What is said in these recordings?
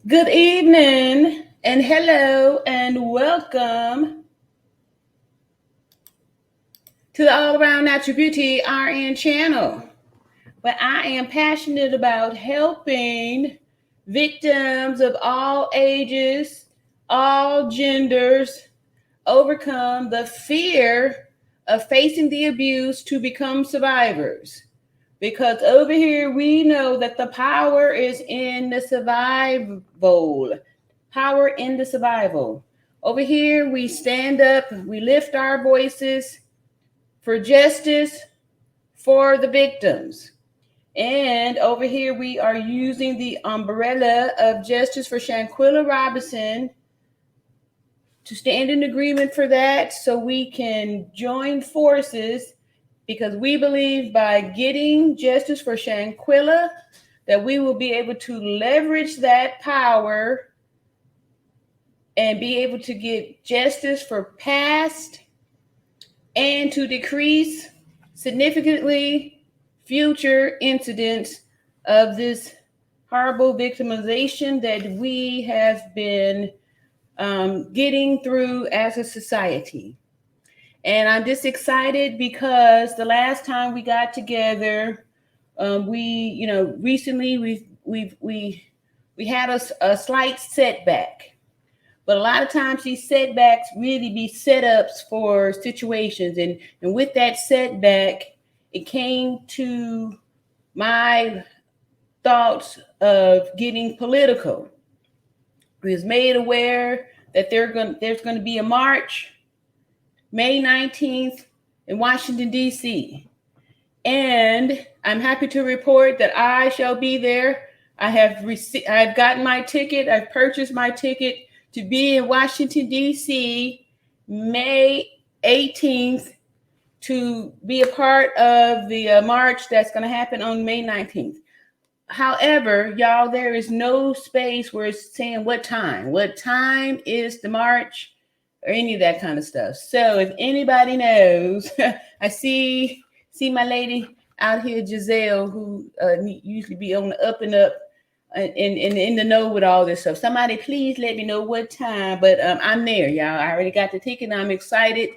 Good evening and hello and welcome to the All Around Natural Beauty RN channel, where I am passionate about helping victims of all ages, all genders overcome the fear of facing the abuse to become survivors. Because over here we know that the power is in the survival. Power in the survival. Over here we stand up, we lift our voices for justice for the victims. And over here we are using the umbrella of justice for Shanquilla Robinson to stand in agreement for that so we can join forces because we believe by getting justice for Shanquilla that we will be able to leverage that power and be able to get justice for past and to decrease significantly future incidents of this horrible victimization that we have been getting through as a society. And I'm just excited because the last time we got together, recently we had a slight setback, but a lot of times these setbacks really be setups for situations, and with that setback, it came to my thoughts of getting political. We was made aware that there's going to be a march May 19th in Washington, D.C. And I'm happy to report that I shall be there. I've gotten my ticket. I've purchased my ticket to be in Washington, D.C. May 18th to be a part of the march that's going to happen on May 19th. However, y'all, there is no space where it's saying what time. What time is the march? Or any of that kind of stuff. So if anybody knows, I see my lady out here, Giselle, who usually be on the up and up and in the know with all this stuff. Somebody please let me know what time. But I'm there, y'all. I already got the ticket. And I'm excited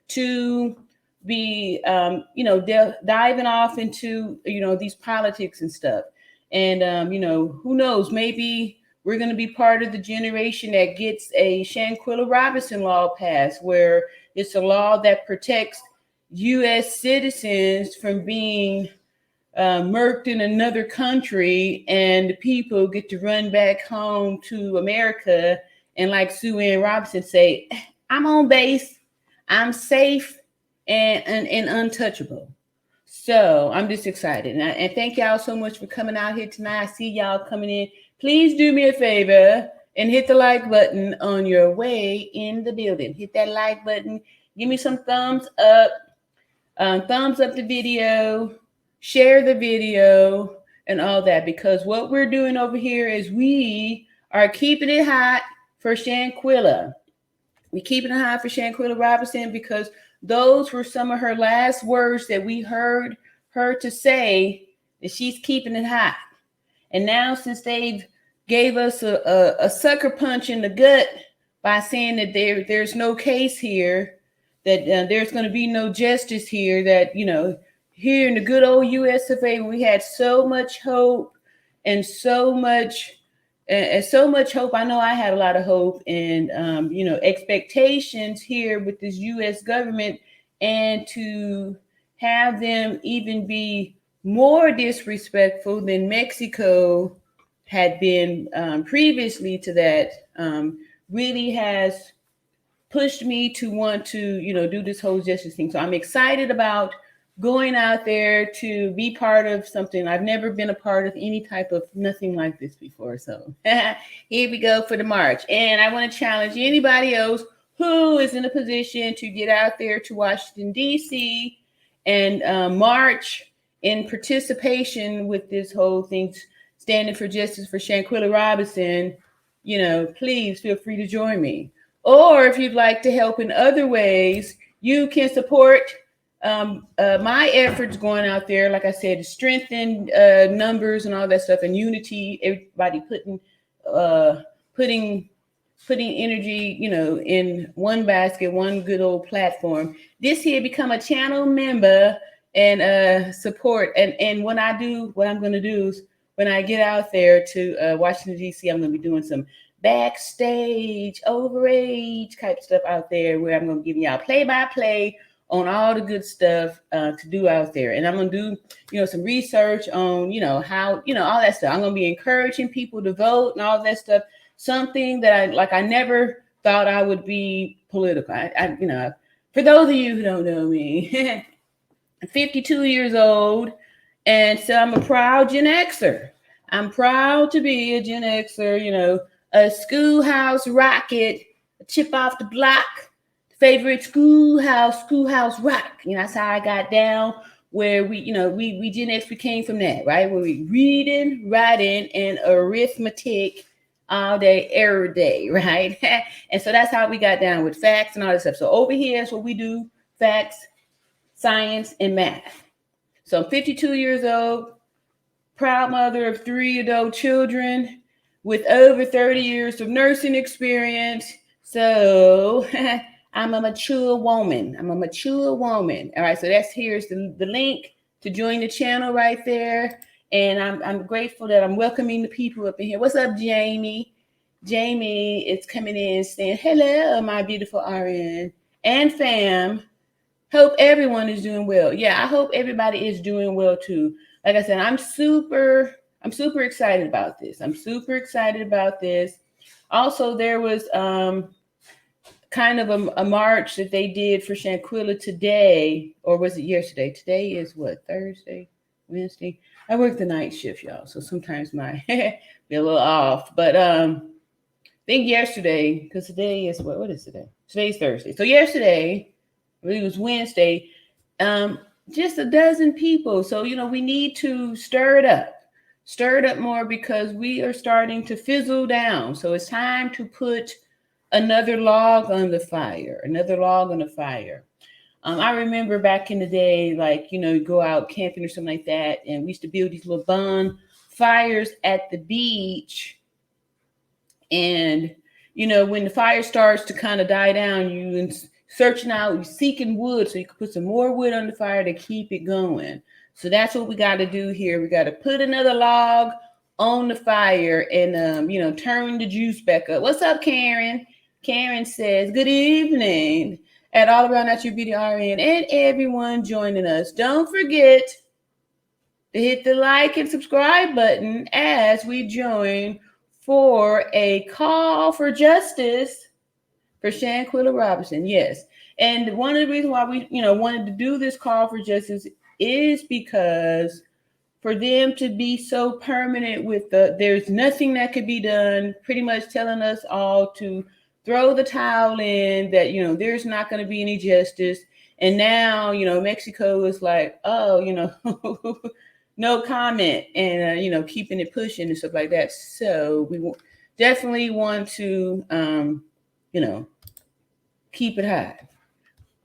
to be, diving off into, these politics and stuff. And, who knows, maybe we're going to be part of the generation that gets a Shanquilla Robinson law passed, where it's a law that protects U.S. citizens from being murked in another country, and the people get to run back home to America and, like Sue Ann Robinson say, I'm on base, I'm safe, and untouchable. So I'm just excited. And thank y'all so much for coming out here tonight. I see y'all coming in. Please do me a favor and hit the like button on your way in the building. Hit that like button. Give me some thumbs up. Thumbs up the video. Share the video and all that. Because what we're doing over here is we are keeping it hot for Shanquilla. We're keeping it hot for Shanquilla Robinson because those were some of her last words that we heard her to say, that she's keeping it hot. And now since they've gave us a sucker punch in the gut by saying that there's no case here, that there's going to be no justice here, that, here in the good old US of A, we had so much hope and so much hope. I know I had a lot of hope and, expectations here with this U.S. government, and to have them even be more disrespectful than Mexico had been previously to that, really has pushed me to want to, do this whole justice thing. So I'm excited about going out there to be part of something. I've never been a part of any type of nothing like this before. So here we go for the march. And I want to challenge anybody else who is in a position to get out there to Washington, D.C. and march in participation with this whole thing, standing for justice for Shanquilla Robinson. Please feel free to join me. Or if you'd like to help in other ways, you can support my efforts going out there, like I said, to strengthen numbers and all that stuff and unity, everybody putting putting energy, in one basket, one good old platform. This here become a channel member and support. And when I do, what I'm going to do is when I get out there to Washington D.C., I'm going to be doing some backstage overage type stuff out there, where I'm going to give y'all play by play on all the good stuff to do out there. And I'm going to do, some research on, how, all that stuff. I'm going to be encouraging people to vote and all that stuff. Something that I never thought I would be political. For those of you who don't know me, I'm 52 years old. And so I'm a proud Gen Xer. I'm proud to be a Gen Xer, a schoolhouse rocket, a chip off the block, favorite schoolhouse rock. That's how I got down, where we Gen X, we came from that, right? Where we reading, writing, and arithmetic all day, every day, right? And so that's how we got down with facts and all this stuff. So over here is what we do: facts, science, and math. So I'm 52 years old, proud mother of 3 adult children with over 30 years of nursing experience. So I'm a mature woman. All right, so here's the link to join the channel right there. And I'm grateful that I'm welcoming the people up in here. What's up, Jamie? Jamie is coming in saying, hello, my beautiful RN and fam. Hope everyone is doing well. Yeah, I hope everybody is doing well too. Like I said, I'm super excited about this. Also, there was kind of a march that they did for Shanquilla today, or was it yesterday? Today is what, Thursday, Wednesday? I work the night shift, y'all, so sometimes my be a little off. But I think yesterday, because today is what is today? Today's Thursday. So yesterday, it was Wednesday, just a dozen people. So, we need to stir it up more, because we are starting to fizzle down. So it's time to put another log on the fire. I remember back in the day, you go out camping or something like that, and we used to build these little bonfires at the beach. And, when the fire starts to kind of die down, you seeking wood so you can put some more wood on the fire to keep it going. So that's what we got to do here. We got to put another log on the fire and, turn the juice back up. What's up, Karen? Karen says, good evening at All Around Natural Beauty RN and everyone joining us. Don't forget to hit the like and subscribe button as we join for a call for justice for Shanquilla Robinson. Yes. And one of the reasons why we, wanted to do this call for justice is because for them to be so permanent with there's nothing that could be done, pretty much telling us all to throw the towel in, that, there's not going to be any justice. And now, Mexico is like, oh, no comment, and, keeping it pushing and stuff like that. So we definitely want to, keep it high.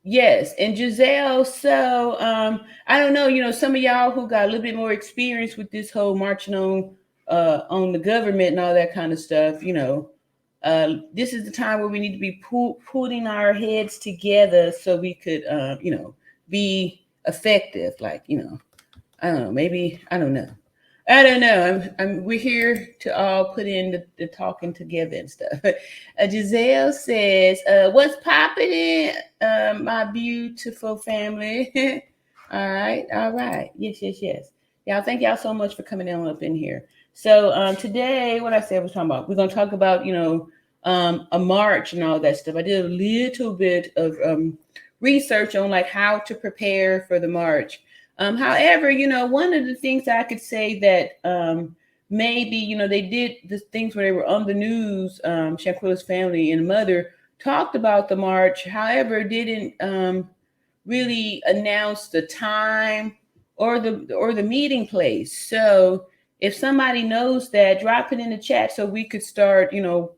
Yes. And Giselle, so I don't know, some of y'all who got a little bit more experience with this whole marching on the government and all that kind of stuff, this is the time where we need to be putting our heads together so we could, be effective. I don't know, maybe, I don't know. We're here to all put in the talking together and stuff. Giselle says, what's popping in, my beautiful family? All right. Yes. Y'all, thank y'all so much for coming on up in here. So today, what I said was talking about, we're going to talk about, a march and all that stuff. I did a little bit of research on how to prepare for the march. However, one of the things I could say that maybe, they did the things where they were on the news, Shanquilla's family and mother talked about the march, however, didn't really announce the time or the meeting place. So if somebody knows that, drop it in the chat so we could start,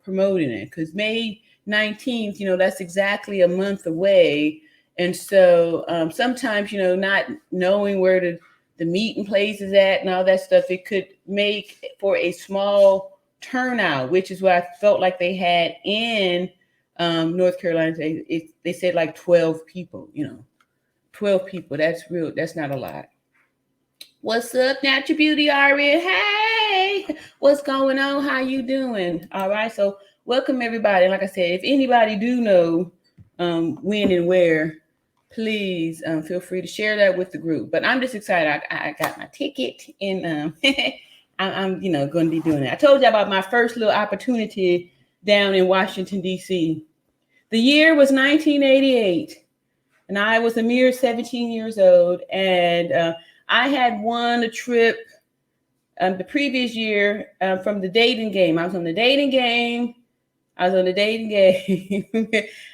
promoting it, because May 19th, that's exactly a month away. And so sometimes, not knowing where the meeting place is at and all that stuff, it could make for a small turnout, which is what I felt like they had in North Carolina. They said like 12 people, 12 people. That's real. That's not a lot. What's up, Natural Beauty Aria? Hey, what's going on? How you doing? All right. So welcome everybody. Like I said, if anybody do know when and where, please feel free to share that with the group. But I'm just excited. I got my ticket and I'm going to be doing it. I told you about my first little opportunity down in Washington, D.C. The year was 1988, and I was a mere 17 years old, and I had won a trip the previous year from the dating game. I was on the dating game.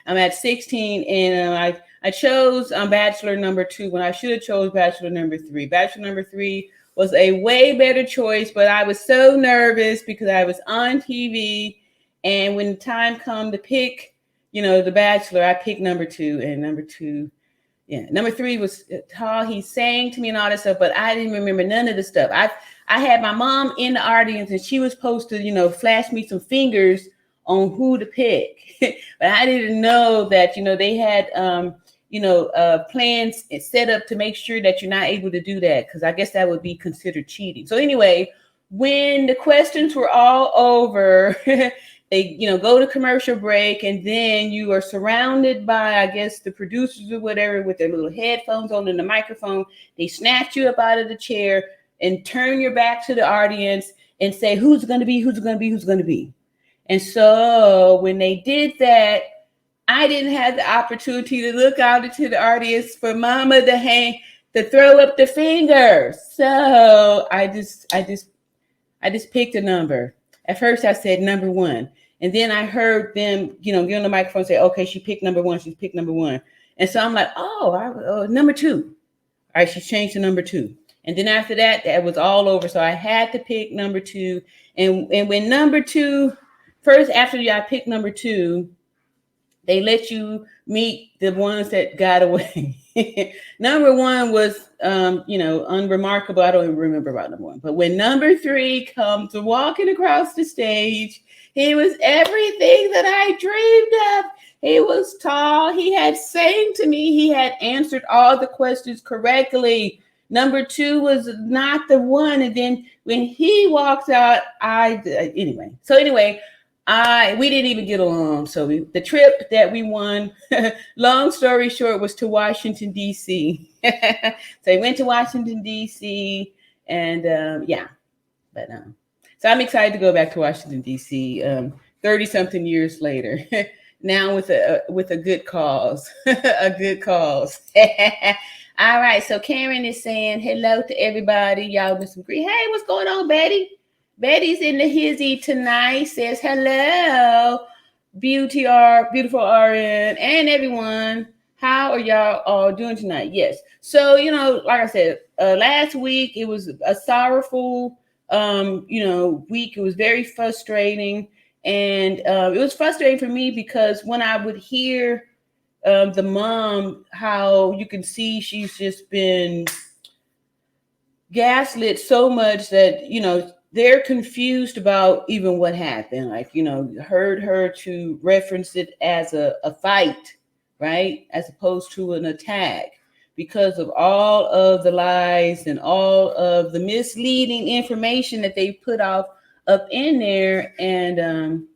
I'm at 16, and I chose Bachelor number 2 when I should have chose Bachelor number 3. Bachelor number 3 was a way better choice, but I was so nervous because I was on TV, and when the time come to pick, the Bachelor, I picked number 2, and number 2. Yeah, number 3 was tall. He sang to me and all that stuff, but I didn't remember none of the stuff. I had my mom in the audience, and she was supposed to, flash me some fingers on who to pick, but I didn't know that they had plans set up to make sure that you're not able to do that, because I guess that would be considered cheating. So anyway, when the questions were all over, they, go to commercial break, and then you are surrounded by, I guess, the producers or whatever with their little headphones on and the microphone. They snatch you up out of the chair and turn your back to the audience and say, who's going to be, who's going to be, who's going to be. And so when they did that, I didn't have the opportunity to look out into the audience for mama to throw up the fingers. So I just picked a number. At first I said number 1. And then I heard them, get on the microphone and say, okay, she picked number 1. She's picked number 1. And so I'm like, number 2. All right, she changed to number 2. And then after that, that was all over. So I had to pick number 2. And when number 2, first after I picked number 2, they let you meet the ones that got away. Number 1 was, unremarkable. I don't even remember about number 1. But when number 3 comes walking across the stage, he was everything that I dreamed of. He was tall. He had sang to me. He had answered all the questions correctly. Number 2 was not the one. And then when he walked out, anyway. We didn't even get along. So the trip that we won, long story short, was to Washington, D.C. So we went to Washington, D.C. and so I'm excited to go back to Washington, D.C. 30-something years later, now with a good cause, a good cause. All right, so Karen is saying hello to everybody. Y'all with some greet. Hey, what's going on, Betty? Betty's in the hizzy tonight, says hello, beautiful RN, and everyone. How are y'all all doing tonight? Yes. So, like I said, last week, it was a sorrowful, week. It was very frustrating. And it was frustrating for me because when I would hear the mom, how you can see she's just been gaslit so much that, they're confused about even what happened. Like, heard her to reference it as a fight, right? As opposed to an attack, because of all of the lies and all of the misleading information that they put up in there. And,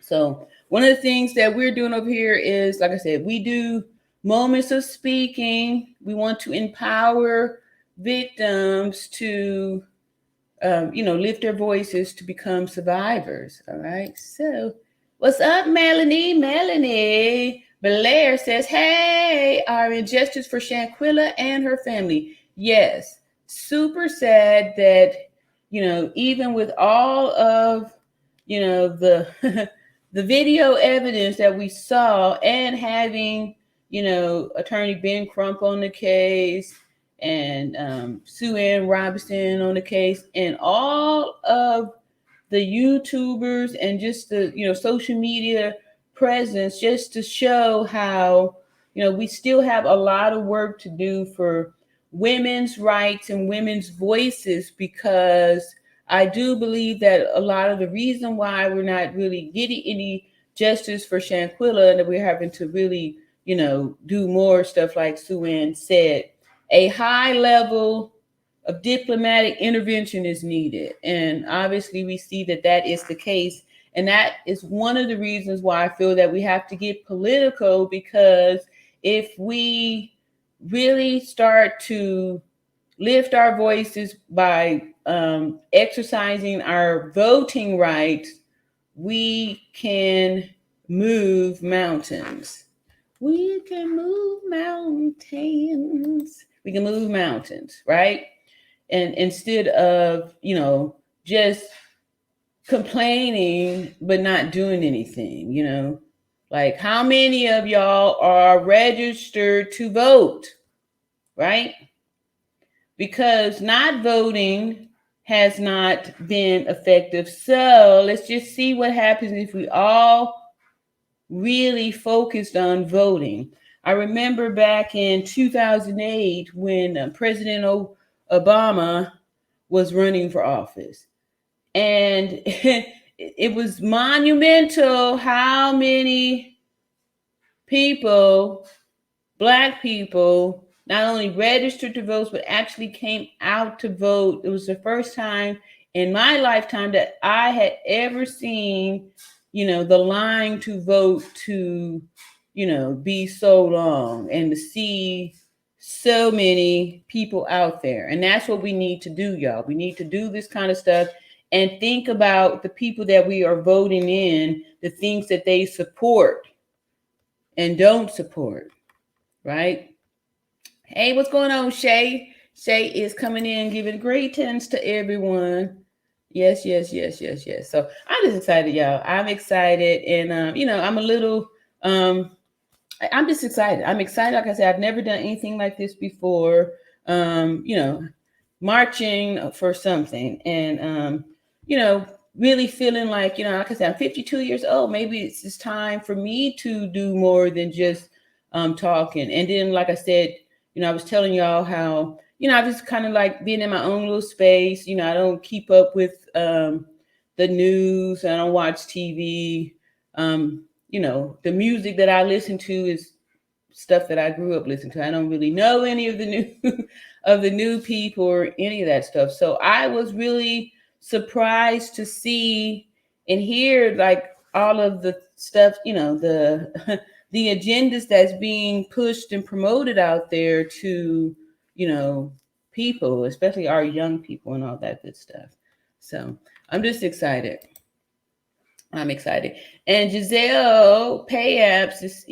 so one of the things that we're doing over here is, like I said, we do moments of speaking. We want to empower victims to lift their voices to become survivors. All right. So what's up, Melanie? Melanie Blair says, hey, are in justice for Shanquilla and her family. Yes. Super sad that, even with all of, the video evidence that we saw, and having, Attorney Ben Crump on the case, and Sue Ann Robinson on the case, and all of the YouTubers and just the social media presence, just to show how we still have a lot of work to do for women's rights and women's voices, because I do believe that a lot of the reason why we're not really getting any justice for Shanquilla and that we're having to really, do more stuff like Sue Ann said, a high level of diplomatic intervention is needed. And obviously we see that that is the case. And that is one of the reasons why I feel that we have to get political, because if we really start to lift our voices by exercising our voting rights, we can move mountains. We can move mountains. We can move mountains, right? And instead of, just complaining but not doing anything, like how many of y'all are registered to vote, right? Because not voting has not been effective. So let's just see what happens if we all really focused on voting. I remember back in 2008 when President Obama was running for office. And it was monumental how many people, Black people, not only registered to vote, but actually came out to vote. It was the first time in my lifetime that I had ever seen, the line to vote to, be so long, and to see so many people out there. And that's what we need to do, y'all. We need to do this kind of stuff and think about the people that we are voting in, the things that they support and don't support, right? Hey, what's going on, Shay? Shay is coming in, giving greetings to everyone. Yes. So I'm just excited, y'all. I'm excited, and I'm a little, I'm just excited. I'm excited. Like I said, I've never done anything like this before. Marching for something, and really feeling like, like I said, I'm 52 years old. Maybe it's just time for me to do more than just talking. And then, like I said, I was telling y'all how, I just kind of like being in my own little space. I don't keep up with the news. I don't watch TV. The music that I listen to is stuff that I grew up listening to. I don't really know any of the new people or any of that stuff. So I was really surprised to see and hear like all of the stuff, the the agendas that's being pushed and promoted out there to, people, especially our young people and all that good stuff. So I'm just excited. I'm excited. And Giselle Payapps is,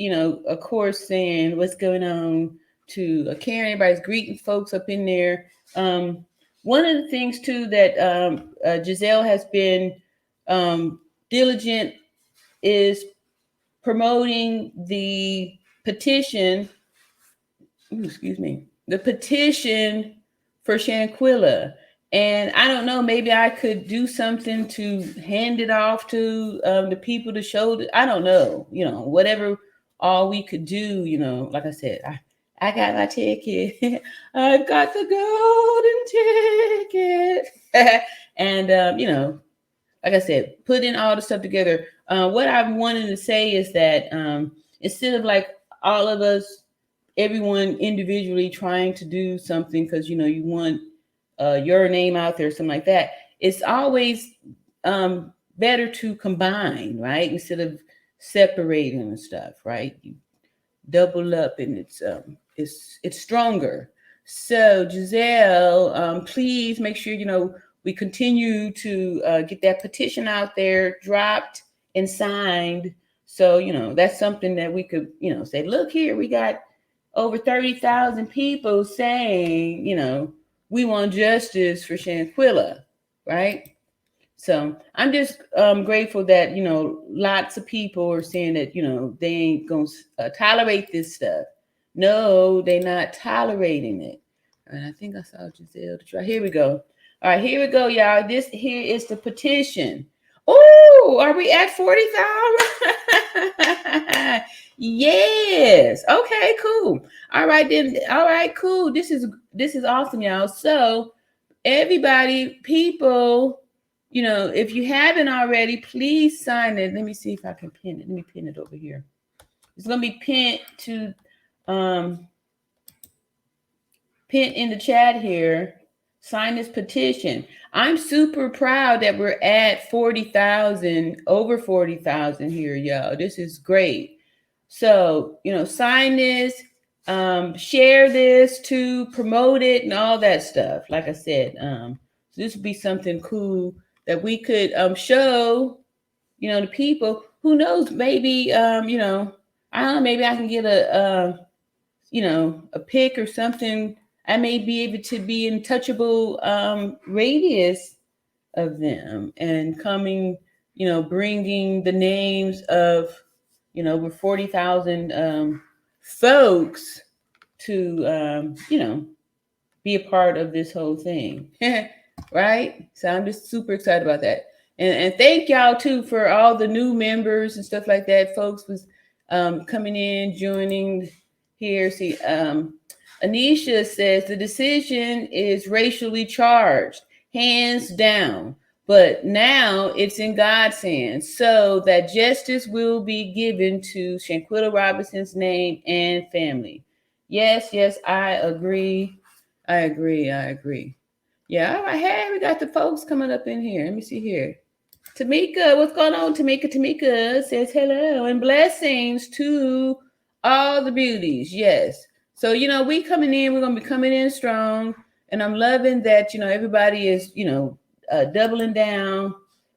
of course, saying what's going on to Karen. Everybody's greeting folks up in there. One of the things, too, that Giselle has been diligent is promoting the petition, the petition for Shanquilla. And I don't know, maybe I could do something to hand it off to the people to show. I don't know, whatever all we could do, like I said, I got my ticket. I've got the golden ticket. And, like I said, putting all the stuff together. What I wanted to say is that instead of like all of us, everyone individually trying to do something because, you want your name out there, something like that, it's always better to combine, right? Instead of separating and stuff, right? You double up and it's stronger. So Giselle, please make sure, we continue to get that petition out there, dropped and signed. So, that's something that we could, say, look here, we got over 30,000 people saying, we want justice for Shanquilla, right? So I'm just grateful that, lots of people are saying that, they ain't going to tolerate this stuff. No, they're not tolerating it. And I think I saw Giselle to try. Here we go. All right, here we go, y'all. This here is the petition. Oh, are we at 40,000? Yes. Okay, cool. All right, then. All right, cool. This is awesome, y'all. So everybody, people, if you haven't already, please sign it. Let me see if I can pin it. Let me pin it over here. It's going to be pinned to pin in the chat here. Sign this petition. I'm super proud that we're at 40,000, over 40,000 here, y'all. This is great. So, sign this, share this to promote it and all that stuff. Like I said, so this would be something cool that we could show, the people. Who knows? Maybe, I don't know, maybe I can get a pic or something. I may be able to be in touchable radius of them and coming, bringing the names of, over 40,000 folks to, be a part of this whole thing. Right? So I'm just super excited about that. And thank y'all too for all the new members and stuff like that. Folks was coming in, joining here. See, Anisha says the decision is racially charged, hands down. But now it's in God's hands, so that justice will be given to Shanquilla Robinson's name and family. Yes, I agree. I agree. Yeah, all right. Hey, we got the folks coming up in here. Let me see here. Tamika, what's going on? Tamika says hello and blessings to all the beauties. Yes. So, we coming in, we're going to be coming in strong. And I'm loving that, everybody is, doubling down.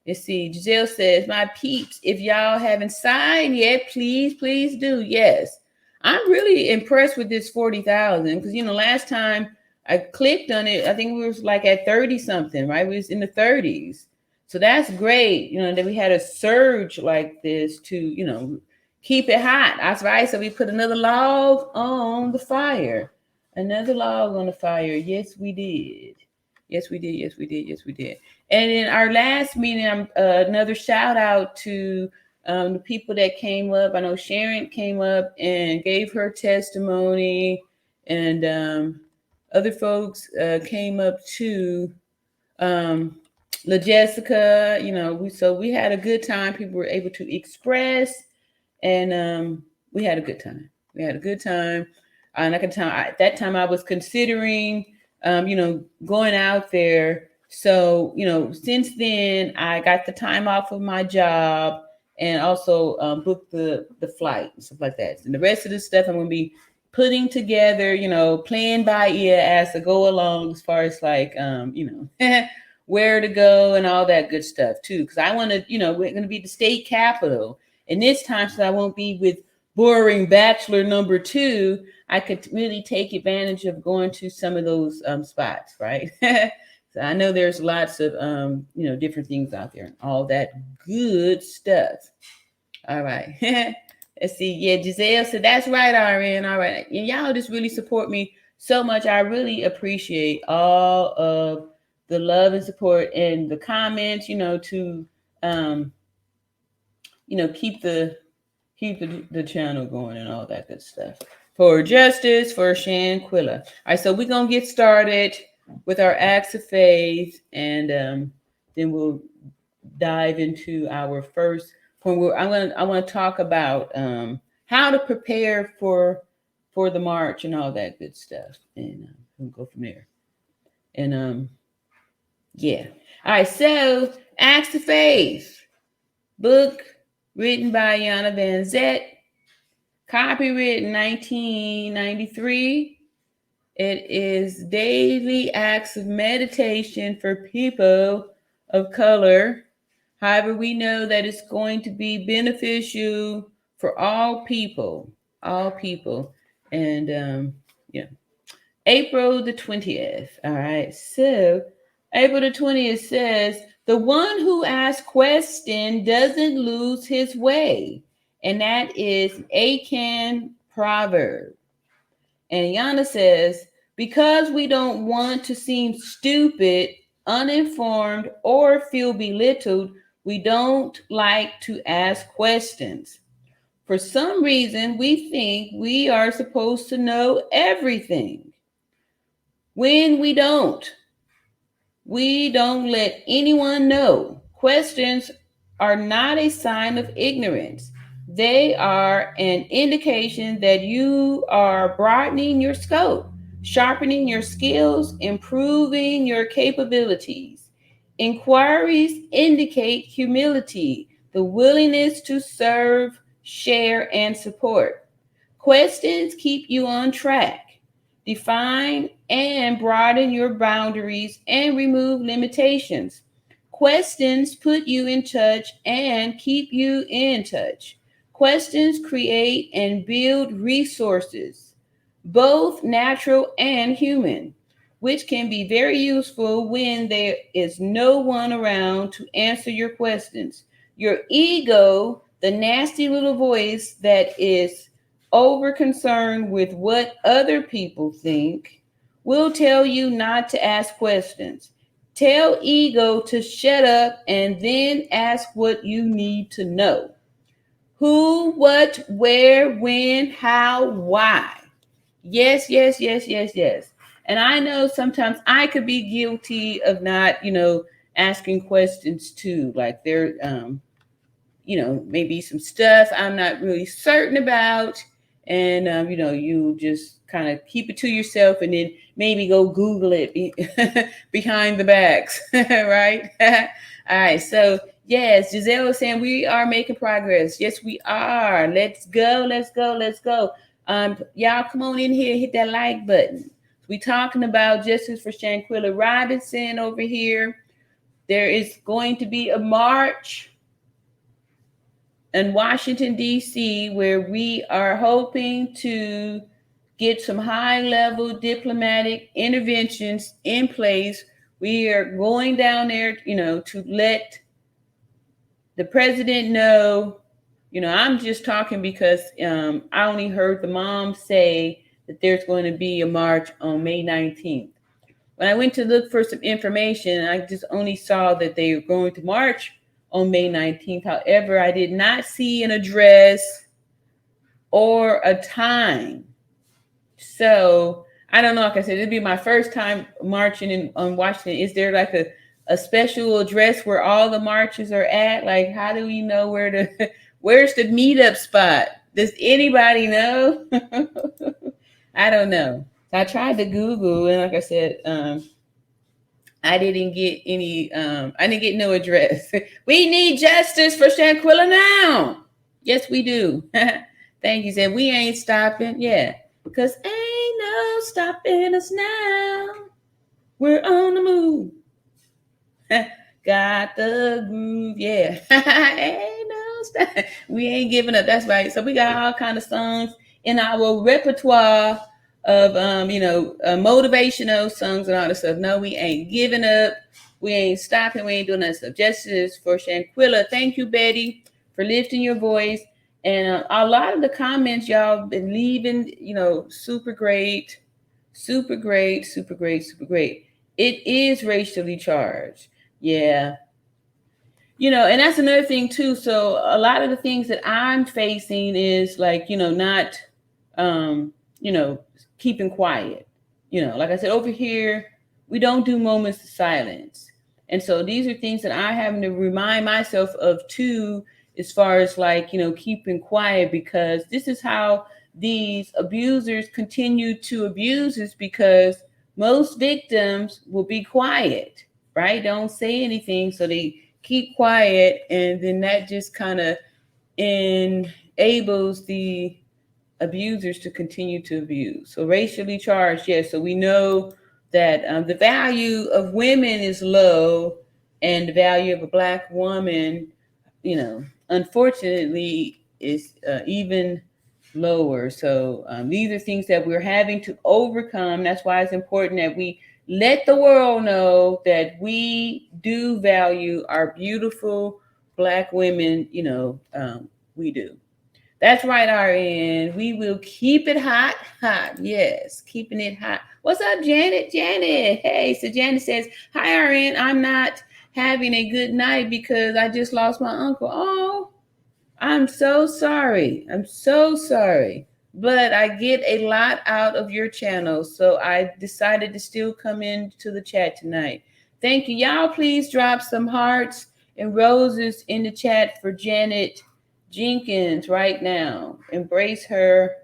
Let's see. Giselle says, my peeps, if y'all haven't signed yet, please do. Yes. I'm really impressed with this 40,000 because, last time I clicked on it, I think we was like at 30 something, right? We was in the 30s. So that's great, that we had a surge like this to, keep it hot. That's right. So we put another log on the fire. Another log on the fire. Yes, we did. Yes, we did. And in our last meeting, another shout out to the people that came up. I know Sharon came up and gave her testimony, and other folks came up too. La Jessica, we had a good time. People were able to express, and we had a good time. And I can tell at that time I was considering, going out there. So, since then I got the time off of my job and also booked the flight and stuff like that. And the rest of the stuff I'm going to be putting together, playing by ear as I go along, as far as like, where to go and all that good stuff too. Because I want to, we're going to be the state capital. And this time, so I won't be with boring bachelor number 2, I could really take advantage of going to some of those spots, right? So I know there's lots of, different things out there and all that good stuff. All right. Let's see. Yeah, Giselle said, that's right, RN. All right. And y'all just really support me so much. I really appreciate all of the love and support and the comments, to, keep the channel going and all that good stuff. For justice, for Shanquilla. All right, so we're going to get started with our acts of faith, and then we'll dive into our first point. I want to talk about how to prepare for the march and all that good stuff, and we'll go from there. And yeah. All right, so Acts of Faith, book written by Iyanla Vanzant, copyright 1993. It is daily acts of meditation for people of color. However, we know that it's going to be beneficial for all people. And April the 20th. All right, so April the 20th says, the one who asks question doesn't lose his way. And that is Achan proverb. And Iyanla says, because we don't want to seem stupid, uninformed, or feel belittled, we don't like to ask questions. For some reason, we think we are supposed to know everything when we don't. We don't let anyone know. Questions are not a sign of ignorance. They are an indication that you are broadening your scope, sharpening your skills, improving your capabilities. Inquiries indicate humility, the willingness to serve, share, and support. Questions keep you on track. Define and broaden your boundaries and remove limitations. Questions put you in touch and keep you in touch. Questions create and build resources, both natural and human, which can be very useful when there is no one around to answer your questions. Your ego, the nasty little voice that is over concerned with what other people think, will tell you not to ask questions. Tell ego to shut up and then ask what you need to know. Who, what, where, when, how, why. Yes, yes, yes, yes, yes. And I know sometimes I could be guilty of not, asking questions too. Like there, maybe some stuff I'm not really certain about. And, you just kind of keep it to yourself and then maybe go Google it behind the backs, right? All right. So, yes, Giselle was saying we are making progress. Yes, we are. Let's go. Let's go. Let's go. Y'all come on in here, hit that like button. We talking about justice for Shanquella Robinson over here. There is going to be a march in Washington, D.C., where we are hoping to get some high-level diplomatic interventions in place. We are going down there, to let the president know. I'm just talking because I only heard the mom say that there's going to be a march on May 19th. When I went to look for some information, I just only saw that they were going to march on May 19th. However, I did not see an address or a time. So I don't know. Like I said, it'd be my first time marching on Washington. Is there like a special address where all the marches are at? Like, how do we know where's the meetup spot? Does anybody know? I don't know. I tried to Google, and like I said, I didn't get any. I didn't get no address. We need justice for Shanquella now. Yes, we do. Thank you. Said we ain't stopping. Yeah, because ain't no stopping us now. We're on the move. Got the groove. Yeah, ain't no stop. We ain't giving up. That's right. So we got all kind of songs in our repertoire of motivational songs and all this stuff. No, we ain't giving up. We ain't stopping. We ain't doing that stuff. Justice for Shanquella. Thank you, Betty, for lifting your voice. And a lot of the comments y'all been leaving, super great, super great, super great, super great. It is racially charged. Yeah. And that's another thing too. So a lot of the things that I'm facing is like, not, keeping quiet. Like I said, over here, we don't do moments of silence. And so these are things that I'm having to remind myself of too, as far as like, keeping quiet, because this is how these abusers continue to abuse us, because most victims will be quiet, right? Don't say anything. So they keep quiet. And then that just kind of enables the abusers to continue to abuse. So racially charged, yes. So we know that the value of women is low, and the value of a Black woman, unfortunately, is even lower. So these are things that we're having to overcome. That's why it's important that we let the world know that we do value our beautiful Black women. We do. That's right, RN. We will keep it hot, hot. Yes, keeping it hot. What's up, Janet? Janet. Hey, so Janet says, hi, RN. I'm not having a good night because I just lost my uncle. Oh, I'm so sorry. I'm so sorry. But I get a lot out of your channel, so I decided to still come into the chat tonight. Thank you. Y'all please drop some hearts and roses in the chat for Janet Jenkins right now. Embrace her.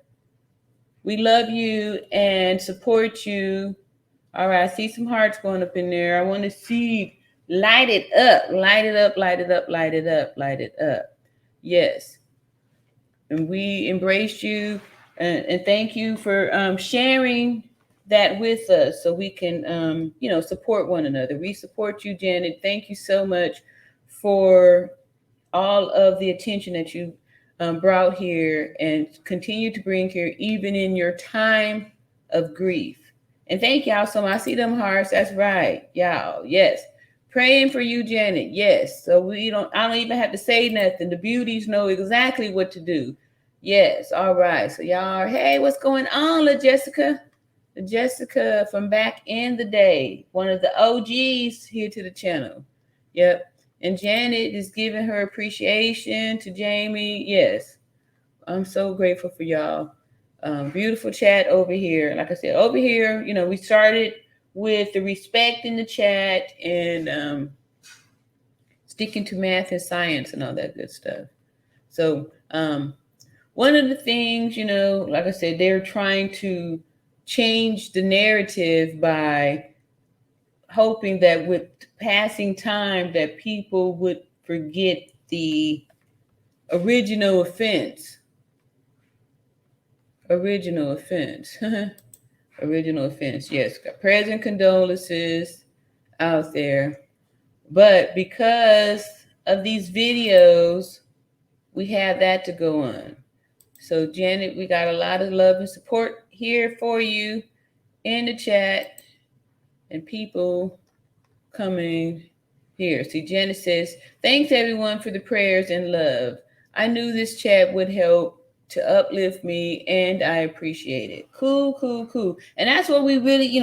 We love you and support you. All right, I see some hearts going up in there. I want to see, light it up, light it up, light it up, light it up, light it up. Yes. And we embrace you and thank you for sharing that with us so we can, support one another. We support you, Janet. Thank you so much for all of the attention that you brought here and continue to bring here, even in your time of grief. And thank y'all so much. I see them hearts. That's right, y'all. Yes. Praying for you, Janet. Yes. So I don't even have to say nothing. The beauties know exactly what to do. Yes. All right. So y'all are, hey, what's going on, La Jessica? La Jessica from back in the day, one of the OGs here to the channel. Yep. And Janet is giving her appreciation to Jamie. Yes. I'm so grateful for y'all. Beautiful chat over here. Like I said, over here, we started with the respect in the chat and sticking to math and science and all that good stuff. So one of the things, like I said, they're trying to change the narrative by hoping that with passing time that people would forget the original offense. Original offense. Original offense. Yes, got prayers and condolences out there. But because of these videos, we have that to go on. So Janet, we got a lot of love and support here for you in the chat and people coming here. See, Janet says, thanks everyone for the prayers and love. I knew this chat would help to uplift me and I appreciate it. Cool, cool, cool. And that's what we really,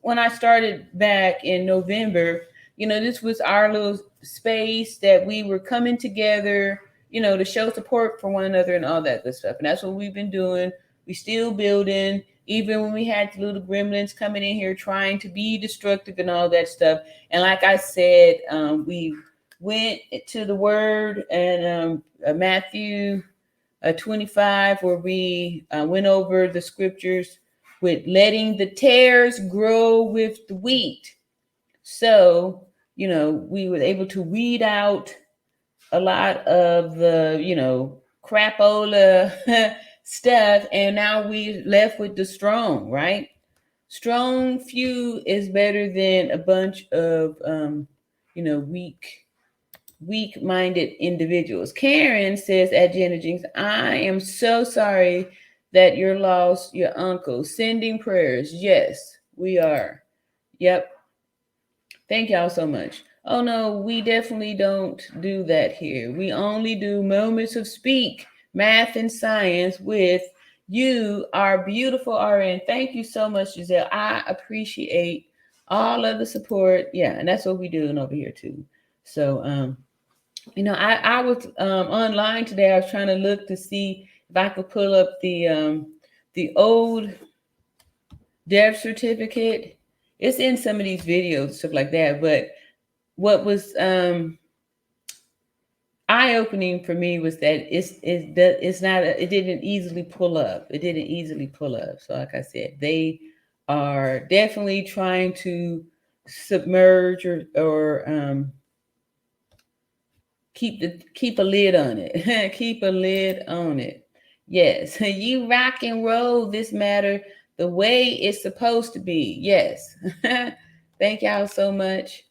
when I started back in November, this was our little space that we were coming together, to show support for one another and all that good stuff. And that's what we've been doing. We still building, even when we had the little gremlins coming in here trying to be destructive and all that stuff. And like I said, we went to the word and Matthew 25, where we went over the scriptures with letting the tares grow with the wheat. So, we were able to weed out a lot of the, crapola stuff. And now we left with the strong, right? Strong few is better than a bunch of, weak-minded individuals. Karen says at Jenna Jinx, I am so sorry that you lost your uncle. Sending prayers. Yes, we are. Yep. Thank y'all so much. Oh no, we definitely don't do that here. We only do moments of speak, math and science with you, our beautiful RN. Thank you so much, Giselle. I appreciate all of the support. Yeah, and that's what we're doing over here too. So I was online today. I was trying to look to see if I could pull up the old death certificate. It's in some of these videos, stuff like that. But what was eye-opening for me was that it didn't easily pull up. It didn't easily pull up. So like I said, they are definitely trying to submerge or keep a lid on it. Keep a lid on it. Yes, you rock and roll this matter the way it's supposed to be. Yes. Thank y'all so much.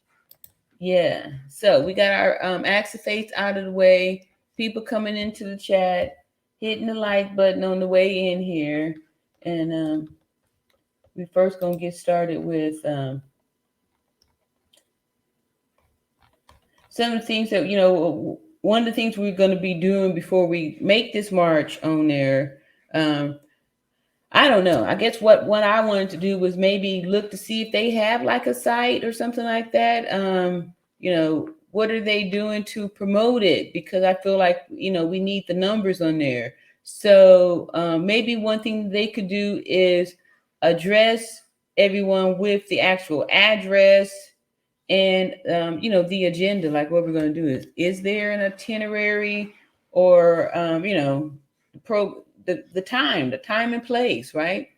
Yeah. So we got our acts of faith out of the way. People coming into the chat, hitting the like button on the way in here. And we first gonna get started with some of the things that, one of the things we're going to be doing before we make this march on there. I don't know. I guess what I wanted to do was maybe look to see if they have like a site or something like that. What are they doing to promote it? Because I feel like, we need the numbers on there. So maybe one thing they could do is address everyone with the actual address and the agenda, like what we're going to do is there an itinerary, or the time and place, right?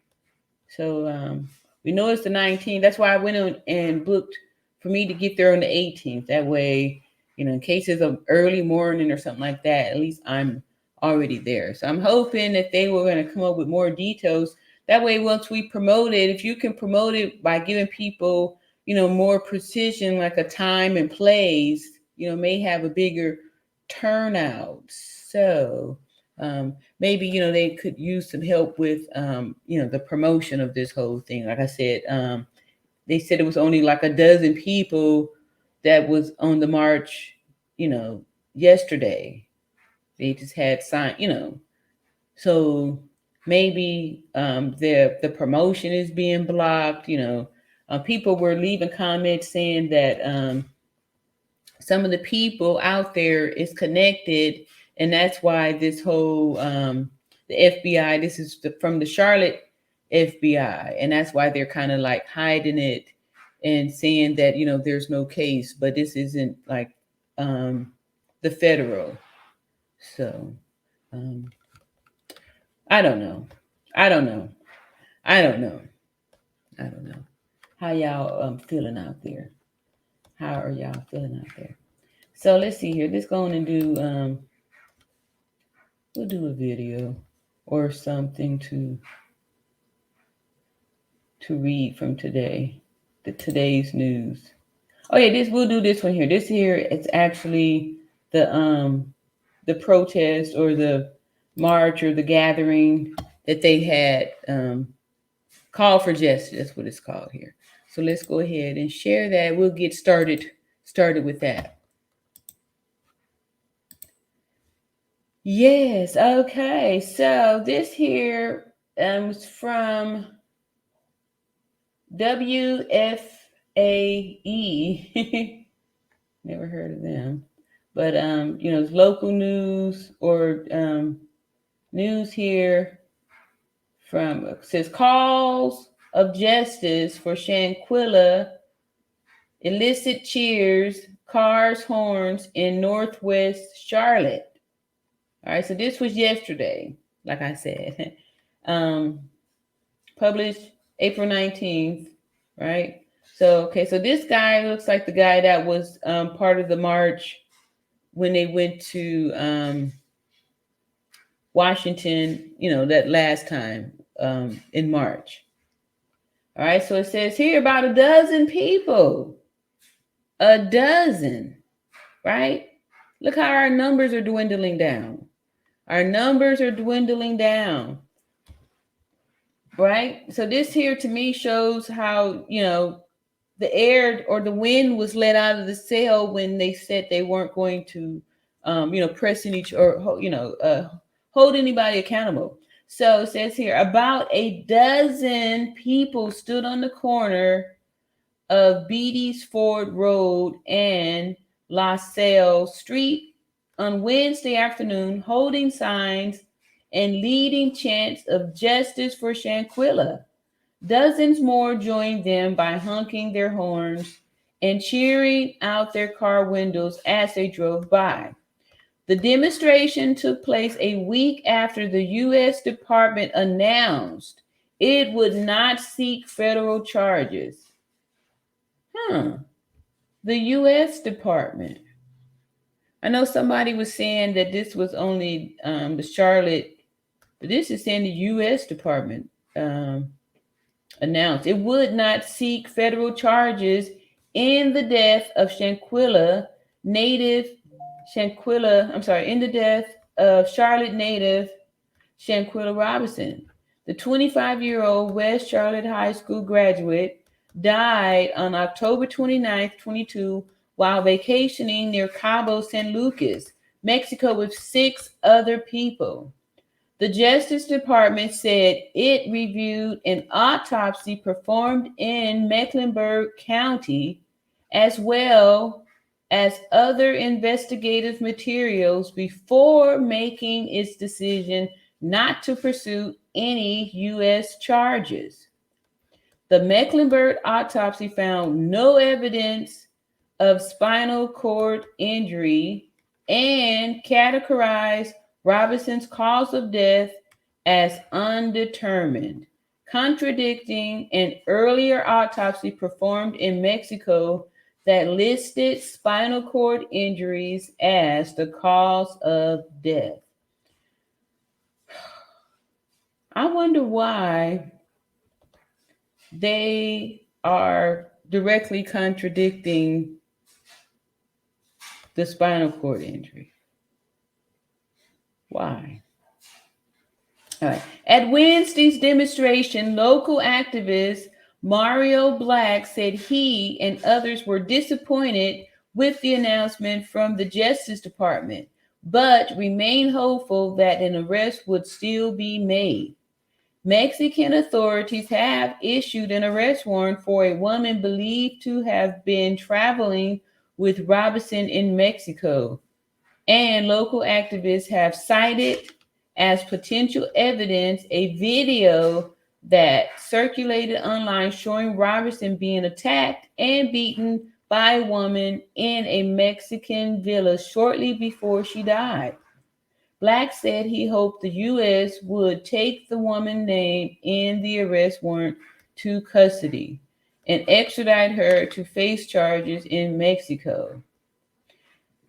So we know it's the 19th. That's why I went on and booked for me to get there on the 18th. That way, in case it's an early morning or something like that, at least I'm already there. So I'm hoping that they were going to come up with more details. That way, once we promote it, if you can promote it by giving people, more precision, like a time and place, may have a bigger turnout. So maybe they could use some help with the promotion of this whole thing. Like I said, they said it was only like a dozen people that was on the march yesterday. They just had signed, so maybe the promotion is being blocked. People were leaving comments saying that some of the people out there is connected, and that's why this whole the FBI, this is from the Charlotte FBI, and that's why they're kind of like hiding it and saying that there's no case, but this isn't like the federal. So I don't know. I don't know. I don't know. I don't know. How y'all feeling out there? How are y'all feeling out there? So let's see here. Let's go on and do we'll do a video or something to read from today's news. Oh yeah, we'll do this one here. This here, it's actually the protest or the march or the gathering that they had call for justice. That's what it's called here. So let's go ahead and share that. We'll get started with that. Yes, okay. So this here was from WFAE. Never heard of them. But it's local news or news here from says calls of justice for Shanquella, illicit cheers, cars, horns in Northwest Charlotte. All right, so this was yesterday, like I said. Published April 19th, right? So this guy looks like the guy that was part of the march when they went to Washington, that last time in March. All right, so it says here about a dozen people. A dozen, right? Look how our numbers are dwindling down. Our numbers are dwindling down, right? So this here to me shows how, the air or the wind was let out of the sail when they said they weren't going to, pressing each or, hold anybody accountable. So it says here about a dozen people stood on the corner of Beatty's Ford Road and La Salle Street on Wednesday afternoon, holding signs and leading chants of justice for Shanquella. Dozens more joined them by honking their horns and cheering out their car windows as they drove by. The demonstration took place a week after the U.S. Department announced it would not seek federal charges. The U.S. Department. I know somebody was saying that this was only the Charlotte, but this is saying the U.S. Department announced it would not seek federal charges in the death of in the death of Charlotte native Shanquella Robinson. The 25-year-old West Charlotte High School graduate died on October 29th, 22, while vacationing near Cabo San Lucas, Mexico, with 6 other people. The Justice Department said it reviewed an autopsy performed in Mecklenburg County, as well as other investigative materials, before making its decision not to pursue any U.S. charges. The Mecklenburg autopsy found no evidence of spinal cord injury and categorized Robinson's cause of death as undetermined, contradicting an earlier autopsy performed in Mexico that listed spinal cord injuries as the cause of death. I wonder why they are directly contradicting the spinal cord injury. Why? All right. At Wednesday's demonstration, local activist Mario Black said he and others were disappointed with the announcement from the Justice Department, but remain hopeful that an arrest would still be made. Mexican authorities have issued an arrest warrant for a woman believed to have been traveling with Robinson in Mexico, and local activists have cited as potential evidence a video that circulated online showing Robinson being attacked and beaten by a woman in a Mexican villa shortly before she died. Black said he hoped the U.S. would take the woman named in the arrest warrant to custody and extradite her to face charges in Mexico.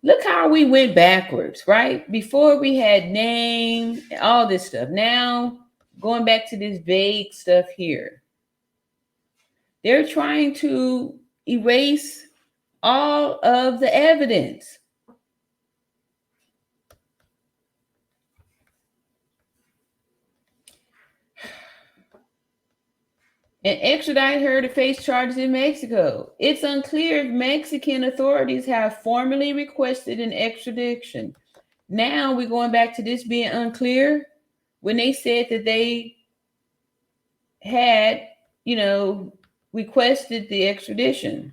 Look how we went backwards, right? Before we had name, all this stuff. Now, going back to this vague stuff here. They're trying to erase all of the evidence. And extradite her to face charges in Mexico. It's unclear if Mexican authorities have formally requested an extradition. Now we're going back to this being unclear when they said that they had, requested the extradition.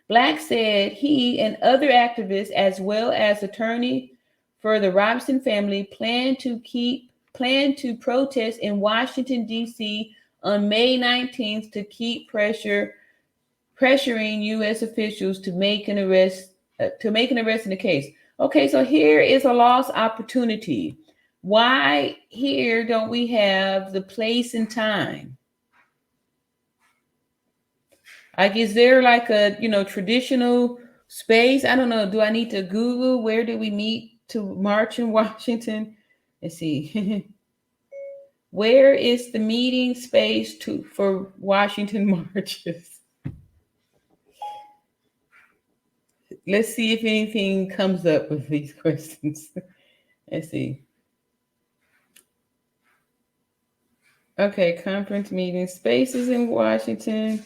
Black said he and other activists, as well as attorney for the Robinson family, plan to protest in Washington, D.C. on May 19th to keep pressuring U.S. officials to make an arrest in the case. Okay, so here is a lost opportunity. Why here don't we have the place and time? Like, is there like a traditional space? I don't know. Do I need to Google where did we meet to march in Washington? Let's see. Where is the meeting space for Washington marches? Let's see if anything comes up with these questions. Let's see. Okay, conference meeting spaces in Washington.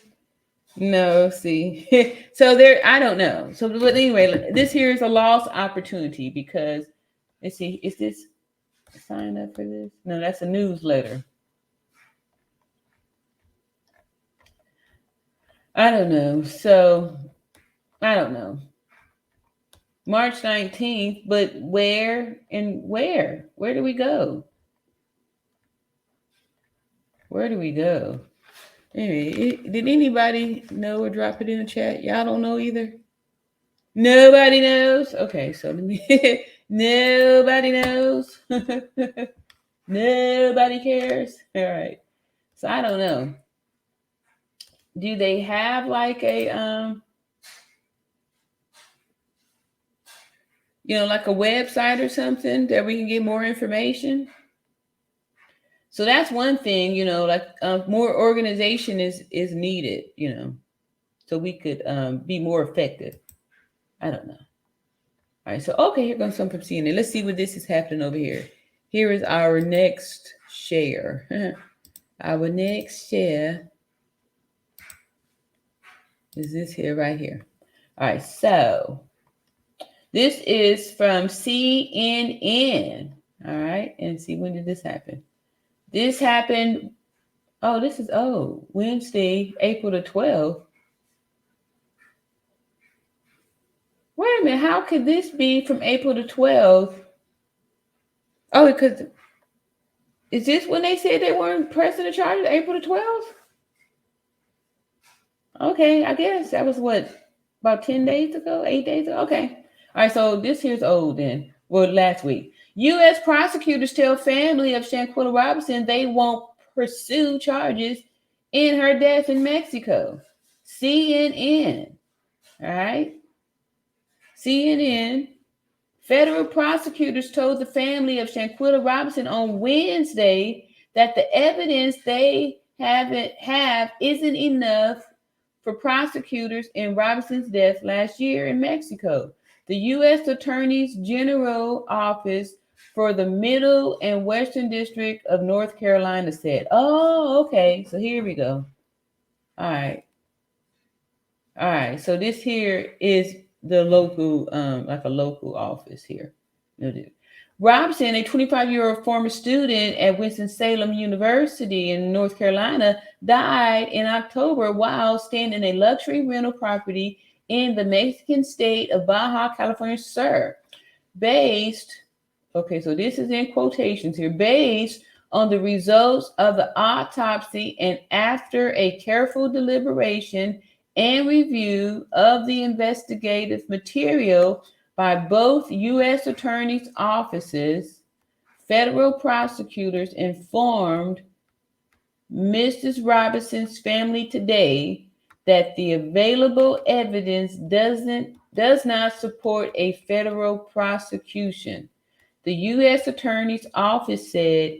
No, see. So there, I don't know. So, but anyway, this here is a lost opportunity because, let's see, is this sign up for this? No, that's a newsletter. I don't know. So, I don't know. March 19th, but where and where? Where do we go? Where do we go? Anyway, did anybody know or drop it in the chat? Y'all don't know either? Nobody knows? Okay, so let me... Nobody knows. Nobody cares. All right. So I don't know. Do they have like a like a website or something that we can get more information? So that's one thing, like more organization is needed, so we could be more effective. I don't know. All right, so okay, here comes something from CNN. Let's see what this is happening over here. Here is our next share. Our next share is this here, right here. All right, so this is from CNN. All right, and see, when did this happen? This happened, Wednesday, April the 12th. Wait a minute, how could this be from April the 12th? Oh, because, is this when they said they weren't pressing the charges, April the 12th? Okay, I guess that was what about 10 days ago, 8 days ago. Okay. All right. So this here's old then. Well, last week. U.S. prosecutors tell family of Shanquella Robinson they won't pursue charges in her death in Mexico. CNN. All right. CNN. Federal prosecutors told the family of Shanquella Robinson on Wednesday that the evidence they have isn't enough for prosecutors in Robinson's death last year in Mexico. The U.S. Attorney's General Office for the Middle and Western District of North Carolina said, oh, okay, so here we go. All right, so this here is the local, like a local office here. Robinson, a 25-year-old former student at Winston-Salem University in North Carolina, died in October while staying in a luxury rental property in the Mexican state of Baja California Sur. Based, okay, so this is in quotations here, based on the results of the autopsy and after a careful deliberation and review of the investigative material by both U.S. attorneys' offices, federal prosecutors informed Mrs. Robinson's family today that the available evidence does not support a federal prosecution. The U.S. Attorney's Office said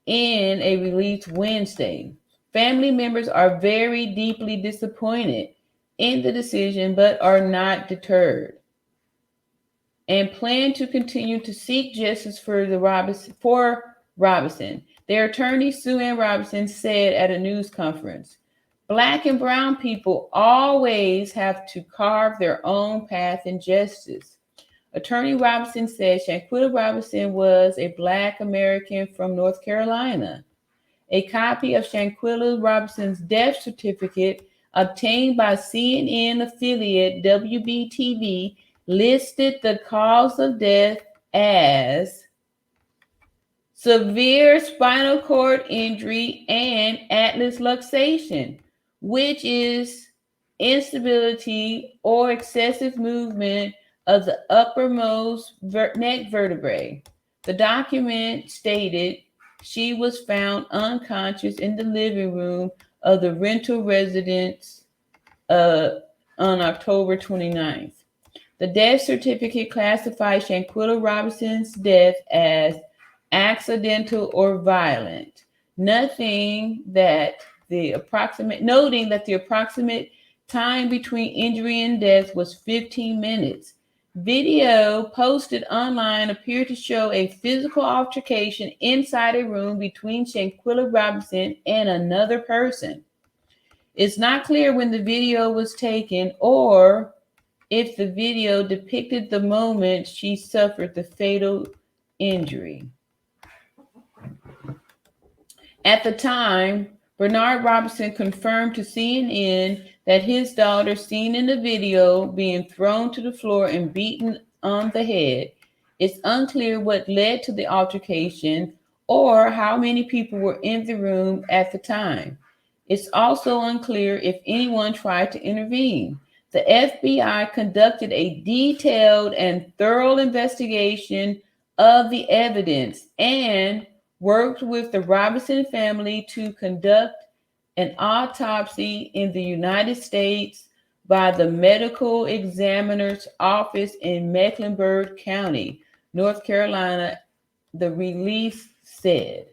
in a release Wednesday. Family members are very deeply disappointed in the decision, but are not deterred, and plan to continue to seek justice for Robinson. Their attorney, Sue Ann Robinson, said at a news conference, Black and brown people always have to carve their own path in justice. Attorney Robinson said Shanquella Robinson was a Black American from North Carolina. A copy of Shanquella Robinson's death certificate obtained by CNN affiliate WBTV listed the cause of death as severe spinal cord injury and atlas luxation, which is instability or excessive movement of the uppermost neck vertebrae. The document stated she was found unconscious in the living room of the rental residence on October 29th. The death certificate classifies Shanquella Robinson's death as accidental or violent, noting that the approximate time between injury and death was 15 minutes. Video posted online appeared to show a physical altercation inside a room between Shanquella Robinson and another person. It's not clear when the video was taken or if the video depicted the moment she suffered the fatal injury. At the time, Bernard Robinson confirmed to CNN that his daughter, seen in the video being thrown to the floor and beaten on the head. It's unclear what led to the altercation or how many people were in the room at the time. It's also unclear if anyone tried to intervene. The FBI conducted a detailed and thorough investigation of the evidence and worked with the Robinson family to conduct an autopsy in the United States by the Medical Examiner's Office in Mecklenburg County, North Carolina, the release said.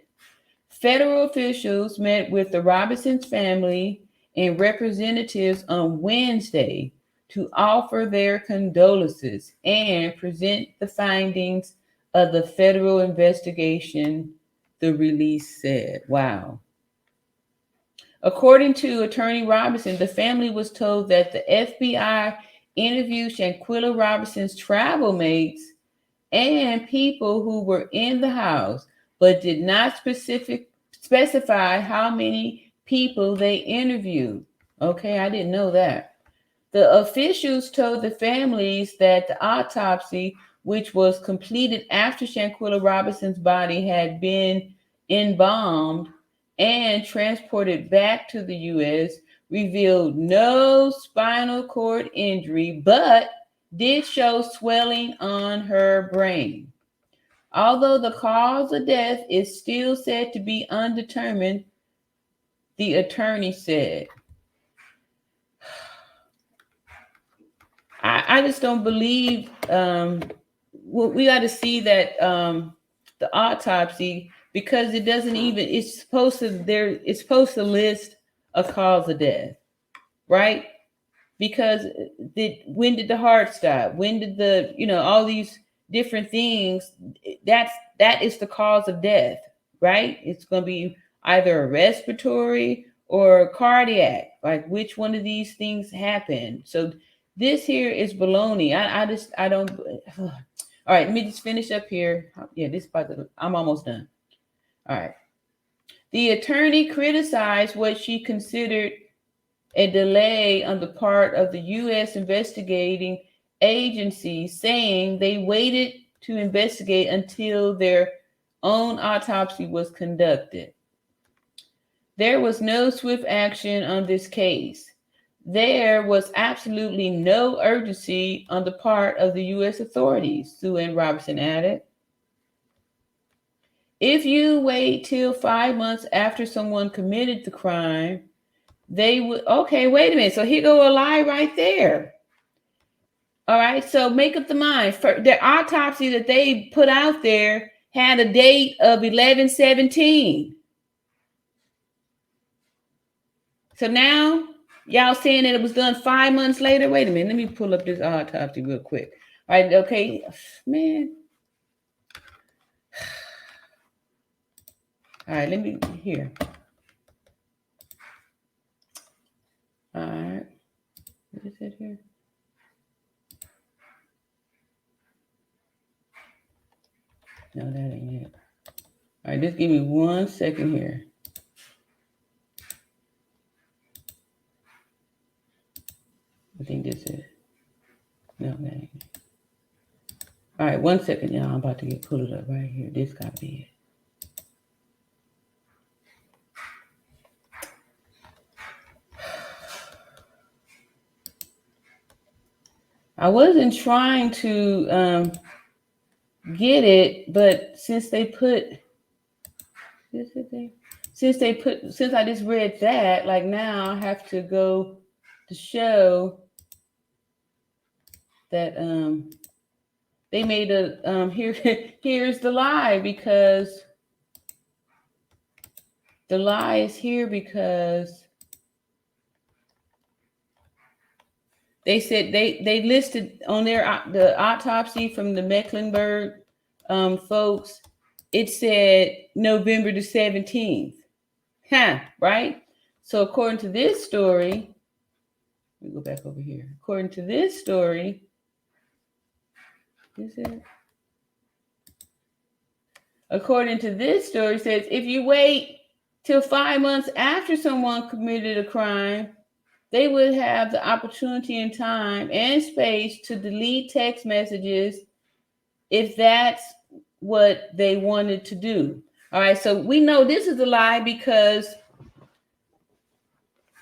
Federal officials met with the Robinson's family and representatives on Wednesday to offer their condolences and present the findings of the federal investigation, the release said. Wow. According to Attorney Robinson, the family was told that the FBI interviewed Shanquella Robinson's travel mates and people who were in the house, but did not specify how many people they interviewed. Okay, I didn't know that. The officials told the families that the autopsy, which was completed after Shanquella Robinson's body had been embalmed and transported back to the U.S., revealed no spinal cord injury, but did show swelling on her brain. Although the cause of death is still said to be undetermined, the attorney said. I just don't believe we got to see that the autopsy, because it doesn't even, it's supposed to list a cause of death, right? Because when did the heart stop? When did the, all these different things, that is the cause of death, right? It's going to be either a respiratory or cardiac, like which one of these things happened. So this here is baloney. I don't. All right, let me just finish up here. Yeah, this part, I'm almost done. All right. The attorney criticized what she considered a delay on the part of the U.S. investigating agency, saying they waited to investigate until their own autopsy was conducted. There was no swift action on this case. There was absolutely no urgency on the part of the U.S. authorities, Sue Ann Robertson added. If you wait till 5 months after someone committed the crime, they would, okay, wait a minute. So here go a lie right there. All right, so make up the mind. For the autopsy that they put out there had a date of 11/17. So now y'all saying that it was done 5 months later? Wait a minute, let me pull up this autopsy real quick. All right, okay, man. All right, let me here. All right, what is it here? No, that ain't it. All right, just give me 1 second here. I think this is. No, that ain't it. All right, 1 second, y'all. I'm about to pull it up right here. This got to be it. I wasn't trying to get it, but since I just read that, like now I have to go to show that they made a here's the lie, because the lie is here because they said they listed on the autopsy from the Mecklenburg folks. It said November the 17th. Right? So according to this story, let me go back over here. According to this story, is it? According to this story, it says if you wait till 5 months after someone committed a crime, they would have the opportunity and time and space to delete text messages if that's what they wanted to do. All right, so we know this is a lie because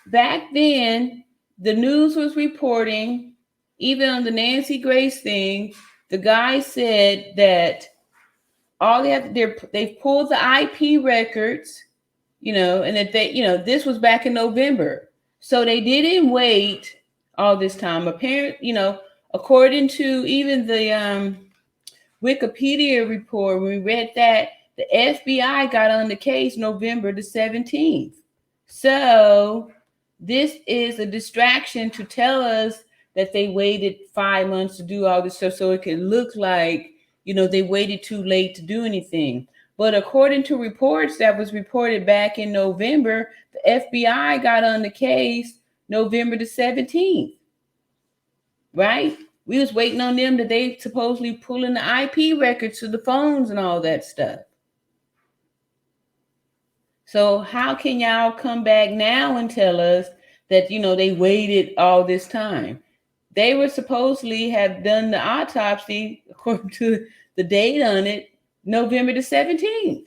back then the news was reporting, even on the Nancy Grace thing, the guy said that all they've pulled the IP records, and that this was back in November. So they didn't wait all this time. Apparently, according to even the Wikipedia report, when we read that, the FBI got on the case November the 17th. So this is a distraction to tell us that they waited 5 months to do all this stuff so it can look like, they waited too late to do anything. But according to reports that was reported back in November, the FBI got on the case November the 17th, right? We was waiting on them that they supposedly pulling the IP records to the phones and all that stuff. So how can y'all come back now and tell us that, they waited all this time? They were supposedly have done the autopsy, according to the date on it, November the 17th.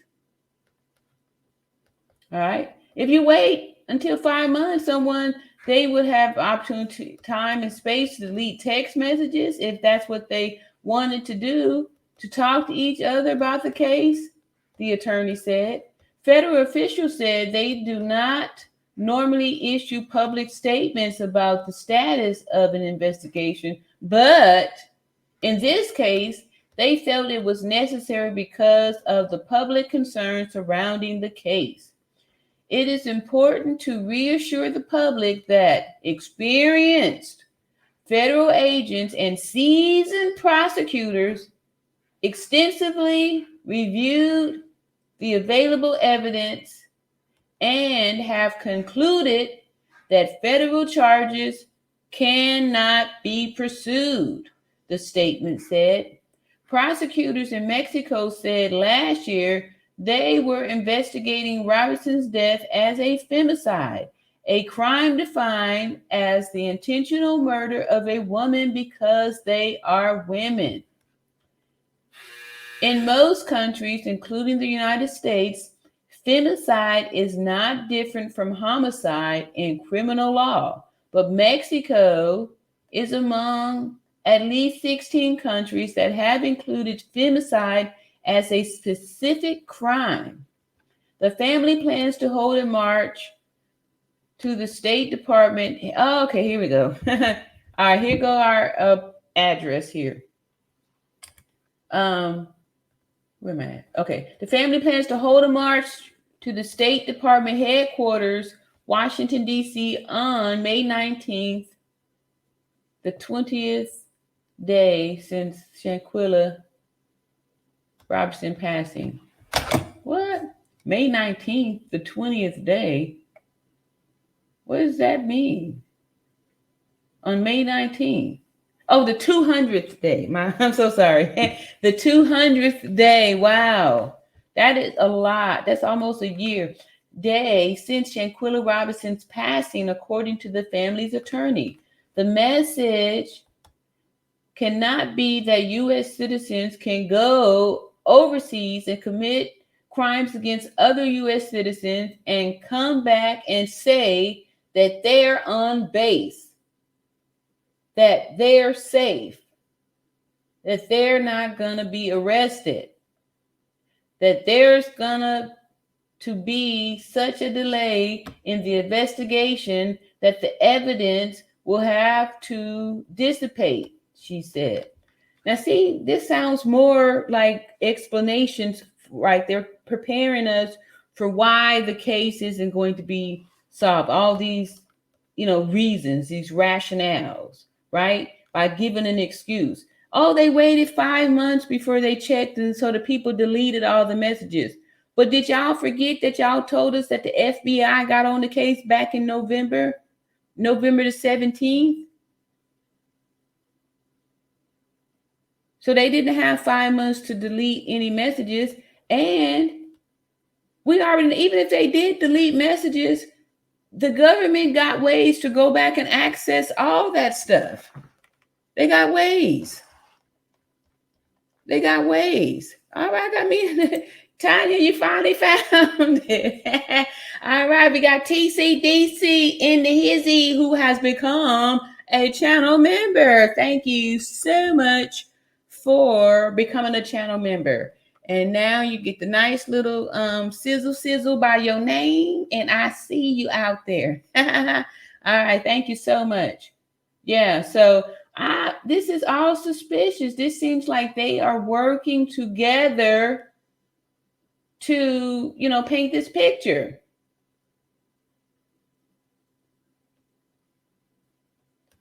All right. If you wait until 5 months, someone They would have opportunity, time, and space to delete text messages if that's what they wanted to do, to talk to each other about the case, the attorney said. Federal officials said they do not normally issue public statements about the status of an investigation, but in this case, they felt it was necessary because of the public concern surrounding the case. It is important to reassure the public that experienced federal agents and seasoned prosecutors extensively reviewed the available evidence and have concluded that federal charges cannot be pursued, the statement said. Prosecutors in Mexico said last year they were investigating Robinson's death as a femicide, a crime defined as the intentional murder of a woman because they are women. In most countries, including the United States, femicide is not different from homicide in criminal law, but Mexico is among at least 16 countries that have included femicide as a specific crime. The family plans to hold a march to the State Department. Oh, okay, here we go. All right, here go our address here. Where am I at? Okay, the family plans to hold a march to the State Department headquarters, Washington, D.C. on May 19th, the 20th day since Shanquella Robinson passing. What? May 19th, the 20th day? What does that mean? On May 19th. Oh, the 200th day. I'm so sorry. The 200th day. Wow. That is a lot. That's almost a year. Day since Shanquella Robinson's passing, according to the family's attorney. The message cannot be that U.S. citizens can go overseas and commit crimes against other U.S. citizens and come back and say that they're on base, that they're safe, that they're not going to be arrested, that there's going to be such a delay in the investigation that the evidence will have to dissipate, she said. Now, see, this sounds more like explanations, right? They're preparing us for why the case isn't going to be solved. All these, reasons, these rationales, right? By giving an excuse. Oh, they waited 5 months before they checked, and so the people deleted all the messages. But did y'all forget that y'all told us that the FBI got on the case back in November the 17th? So they didn't have 5 months to delete any messages. And we already, even if they did delete messages, the government got ways to go back and access all that stuff. They got ways. All right, I mean, Tanya, you finally found it. All right, we got TCDC in the hizzy who has become a channel member. Thank you so much for becoming a channel member. And now you get the nice little sizzle by your name, and I see you out there. All right, thank you so much. Yeah, so this is all suspicious. This seems like they are working together to, paint this picture.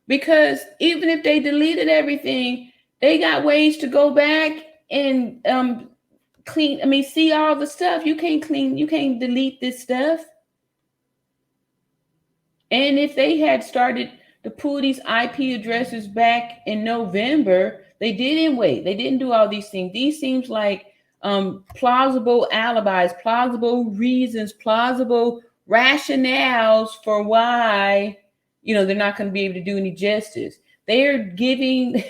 Because even if they deleted everything, they got ways to go back and see all the stuff. You can't delete this stuff. And if they had started to pull these IP addresses back in November, they didn't wait. They didn't do all these things. These seems like plausible alibis, plausible reasons, plausible rationales for why, they're not going to be able to do any justice. They're giving,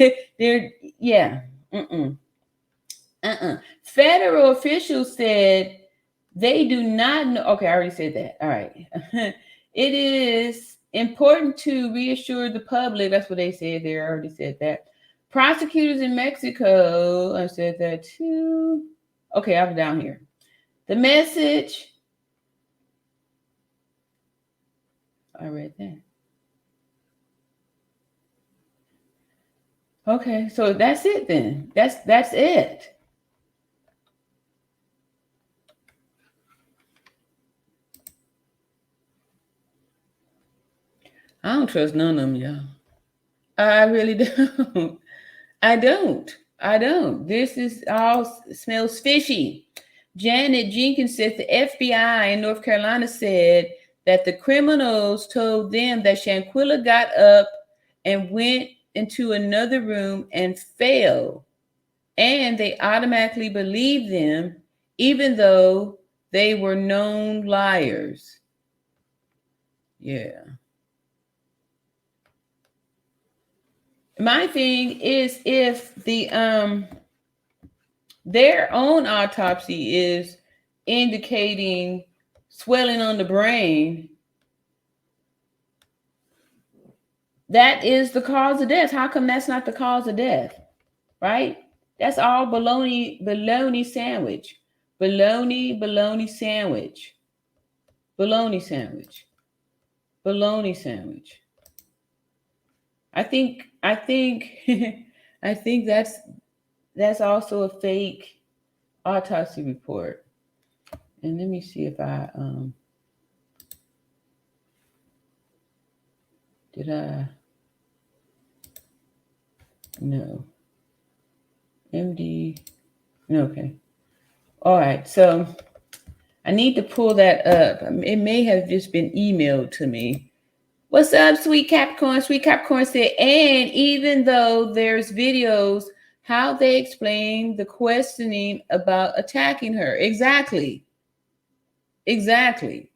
Federal officials said they do not know. Okay, I already said that. All right. It is important to reassure the public. That's what they said there. I already said that. Prosecutors in Mexico, I said that too. Okay, I'm down here. The message, I read that. Okay, so that's it then. That's it. I don't trust none of them, y'all. I really don't. I don't. I don't. This is all smells fishy. Janet Jenkins says the FBI in North Carolina said that the criminals told them that Shanquella got up and went into another room and fell, and they automatically believed them, even though they were known liars. Yeah. My thing is, if the their own autopsy is indicating swelling on the brain, that is the cause of death. How come that's not the cause of death? Right? That's all bologna sandwich. Bologna sandwich. Bologna sandwich. Bologna sandwich. I think I think that's also a fake autopsy report. And let me see if I did I no MD no, okay. All right, so I need to pull that up. It may have just been emailed to me. What's up, Sweet Capricorn? Sweet Capricorn said, and even though there's videos, how they explain the questioning about attacking her. Exactly. Exactly.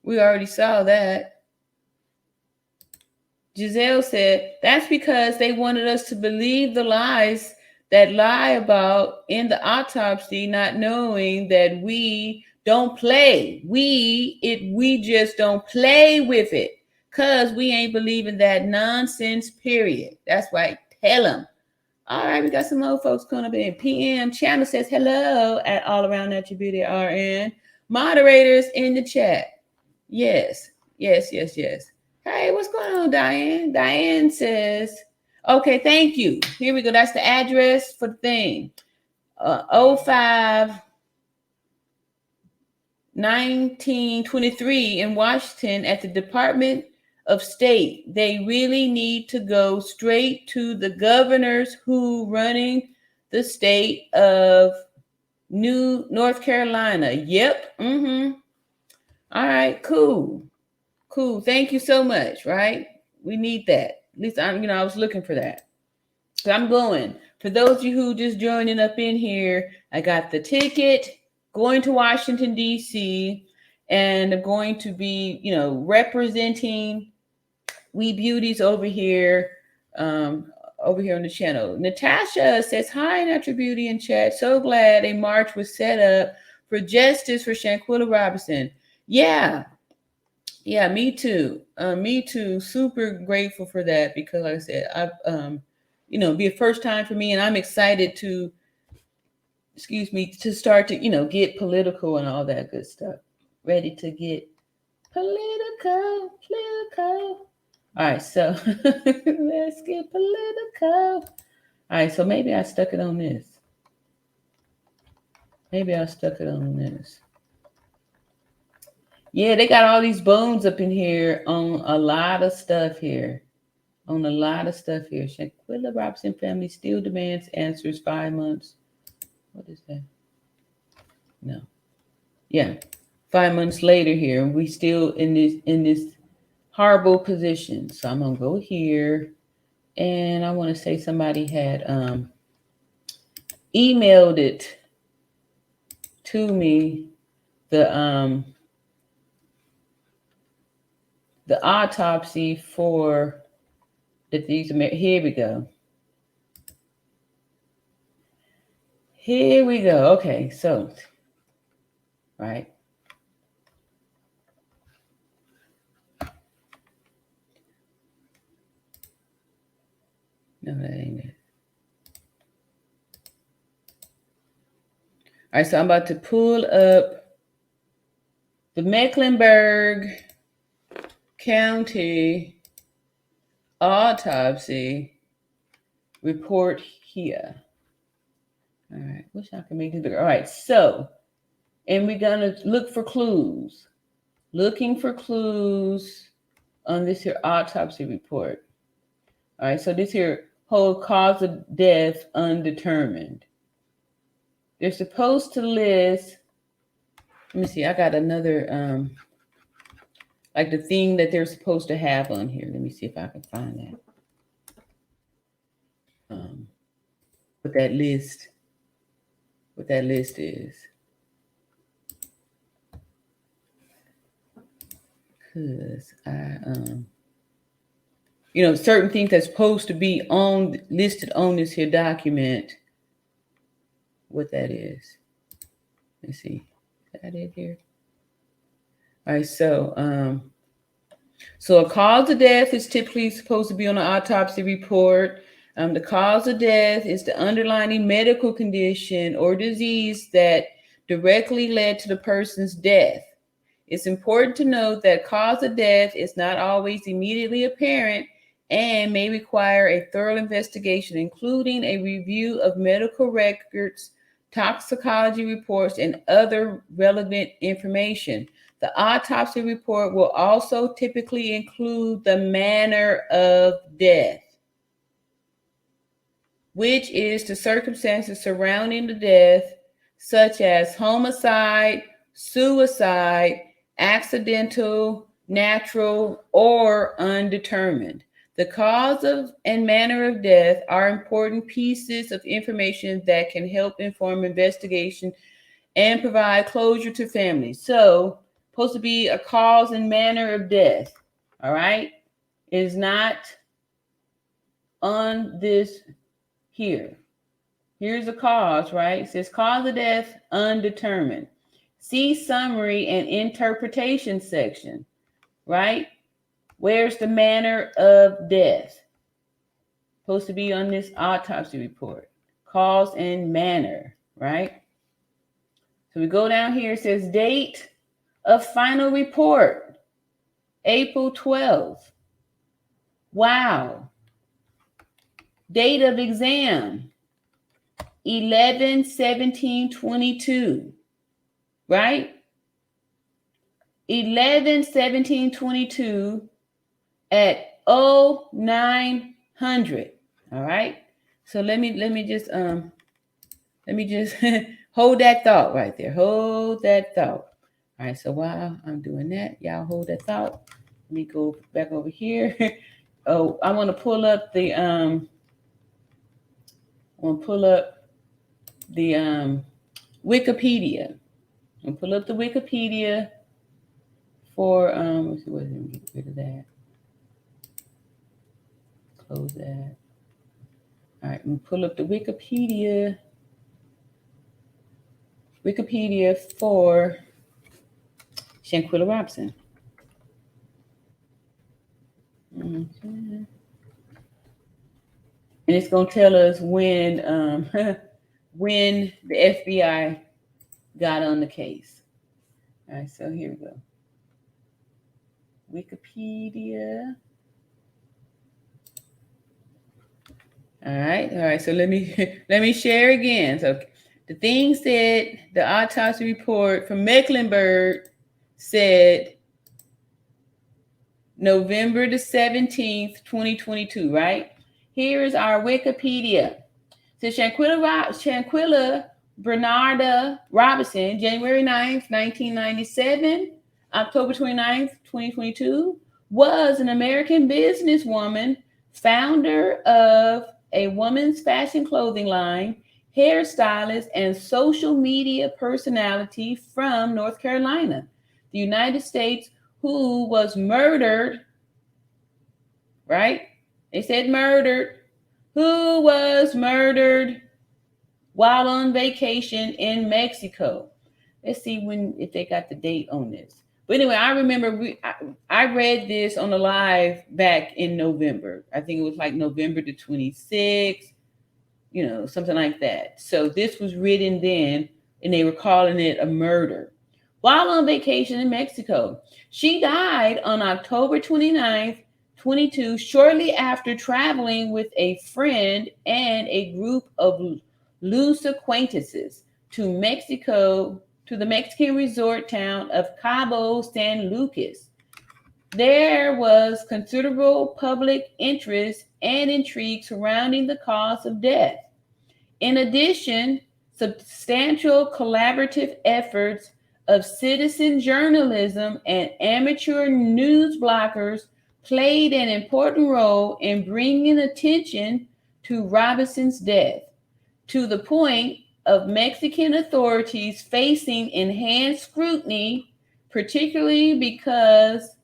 We already saw that. Giselle said, that's because they wanted us to believe the lies that lie about in the autopsy, not knowing that we don't play. We just don't play with it because we ain't believing that nonsense, period. That's right. Tell them. All right, we got some more folks coming up in. PM Channel says hello at All Around Natural Beauty RN. Moderators in the chat. Yes. Hey, what's going on, Diane? Diane says, okay, thank you. Here we go. That's the address for the thing. 05 1923 in Washington at the Department of State. They really need to go straight to the governors who running the state of North Carolina. Yep. Mm-hmm. All right, cool. Thank you so much. Right? We need that. At least I was looking for that. So I'm going. For those of you who just joining up in here, I got the ticket going to Washington, D.C., and I'm going to be, representing We Beauties over here on the channel. Natasha says, hi, Natural Beauty in chat. So glad a march was set up for justice for Shanquella Robinson. Yeah, me too. Me too. Super grateful for that because, like I said, I've be a first time for me, and I'm excited to start to get political and all that good stuff. Ready to get political. All right, so let's get political. All right, so maybe I stuck it on this. Yeah, they got all these bones up in here on a lot of stuff here. Shanquella Robinson family still demands answers 5 months. What is that? No. Yeah. 5 months later here, we still in this horrible position. So I'm gonna go here, and I want to say somebody had emailed it to me, the autopsy for these. Here we go. Okay, so right. No, that ain't it. All right, so I'm about to pull up the Mecklenburg County autopsy report here. All right, wish I could make this bigger. All right, so, and we're gonna look for clues. Looking for clues on this here autopsy report. All right, so this here whole cause of death undetermined. They're supposed to list, let me see, I got another, like the thing that they're supposed to have on here. Let me see if I can find that. What that list is. Because certain things that's supposed to be listed on this here document, what that is. Let's see. Is that it here? All right, so a cause of death is typically supposed to be on an autopsy report. The cause of death is the underlying medical condition or disease that directly led to the person's death. It's important to note that cause of death is not always immediately apparent and may require a thorough investigation, including a review of medical records, toxicology reports, and other relevant information. The autopsy report will also typically include the manner of death, which is the circumstances surrounding the death, such as homicide, suicide, accidental, natural, or undetermined. The cause of and manner of death are important pieces of information that can help inform investigation and provide closure to families. So, supposed to be a cause and manner of death, all right? It is not on this here. Here's the cause, right? It says cause of death undetermined. See summary and interpretation section, right? Where's the manner of death? Supposed to be on this autopsy report. Cause and manner, right? So we go down here, it says date of final report, April 12th. Wow. Date of exam, 11/17/22, right? 11/17/22 at 0900. All right. So let me just hold that thought right there. Hold that thought. All right. So while I'm doing that, y'all hold that thought. Let me go back over here. Oh, I want to pull up the Wikipedia. And pull up the Wikipedia for let's see, let me get rid of that. Close that. All right, and pull up the Wikipedia for Shanquella Robinson. Okay. And it's gonna tell us when when the FBI got on the case. All right, so here we go. Wikipedia. All right. So let me share again. So the thing said, the autopsy report from Mecklenburg said November the 17th, 2022, right? Here is our Wikipedia. So Shanquella Bernarda Robinson, January 9th, 1997, October 29th, 2022, was an American businesswoman, founder of a woman's fashion clothing line, hairstylist, and social media personality from North Carolina, the United States, who was murdered, right? They said murdered. Who was murdered while on vacation in Mexico. Let's see if they got the date on this. But anyway, I remember I read this on the live back in November. I think it was like November the 26th, something like that. So this was written then, and they were calling it a murder. While on vacation in Mexico, she died on October 29th, 22, shortly after traveling with a friend and a group of loose acquaintances to the Mexican resort town of Cabo San Lucas. There was considerable public interest and intrigue surrounding the cause of death. In addition, substantial collaborative efforts of citizen journalism and amateur news bloggers played an important role in bringing attention to Robinson's death, to the point of Mexican authorities facing enhanced scrutiny, particularly because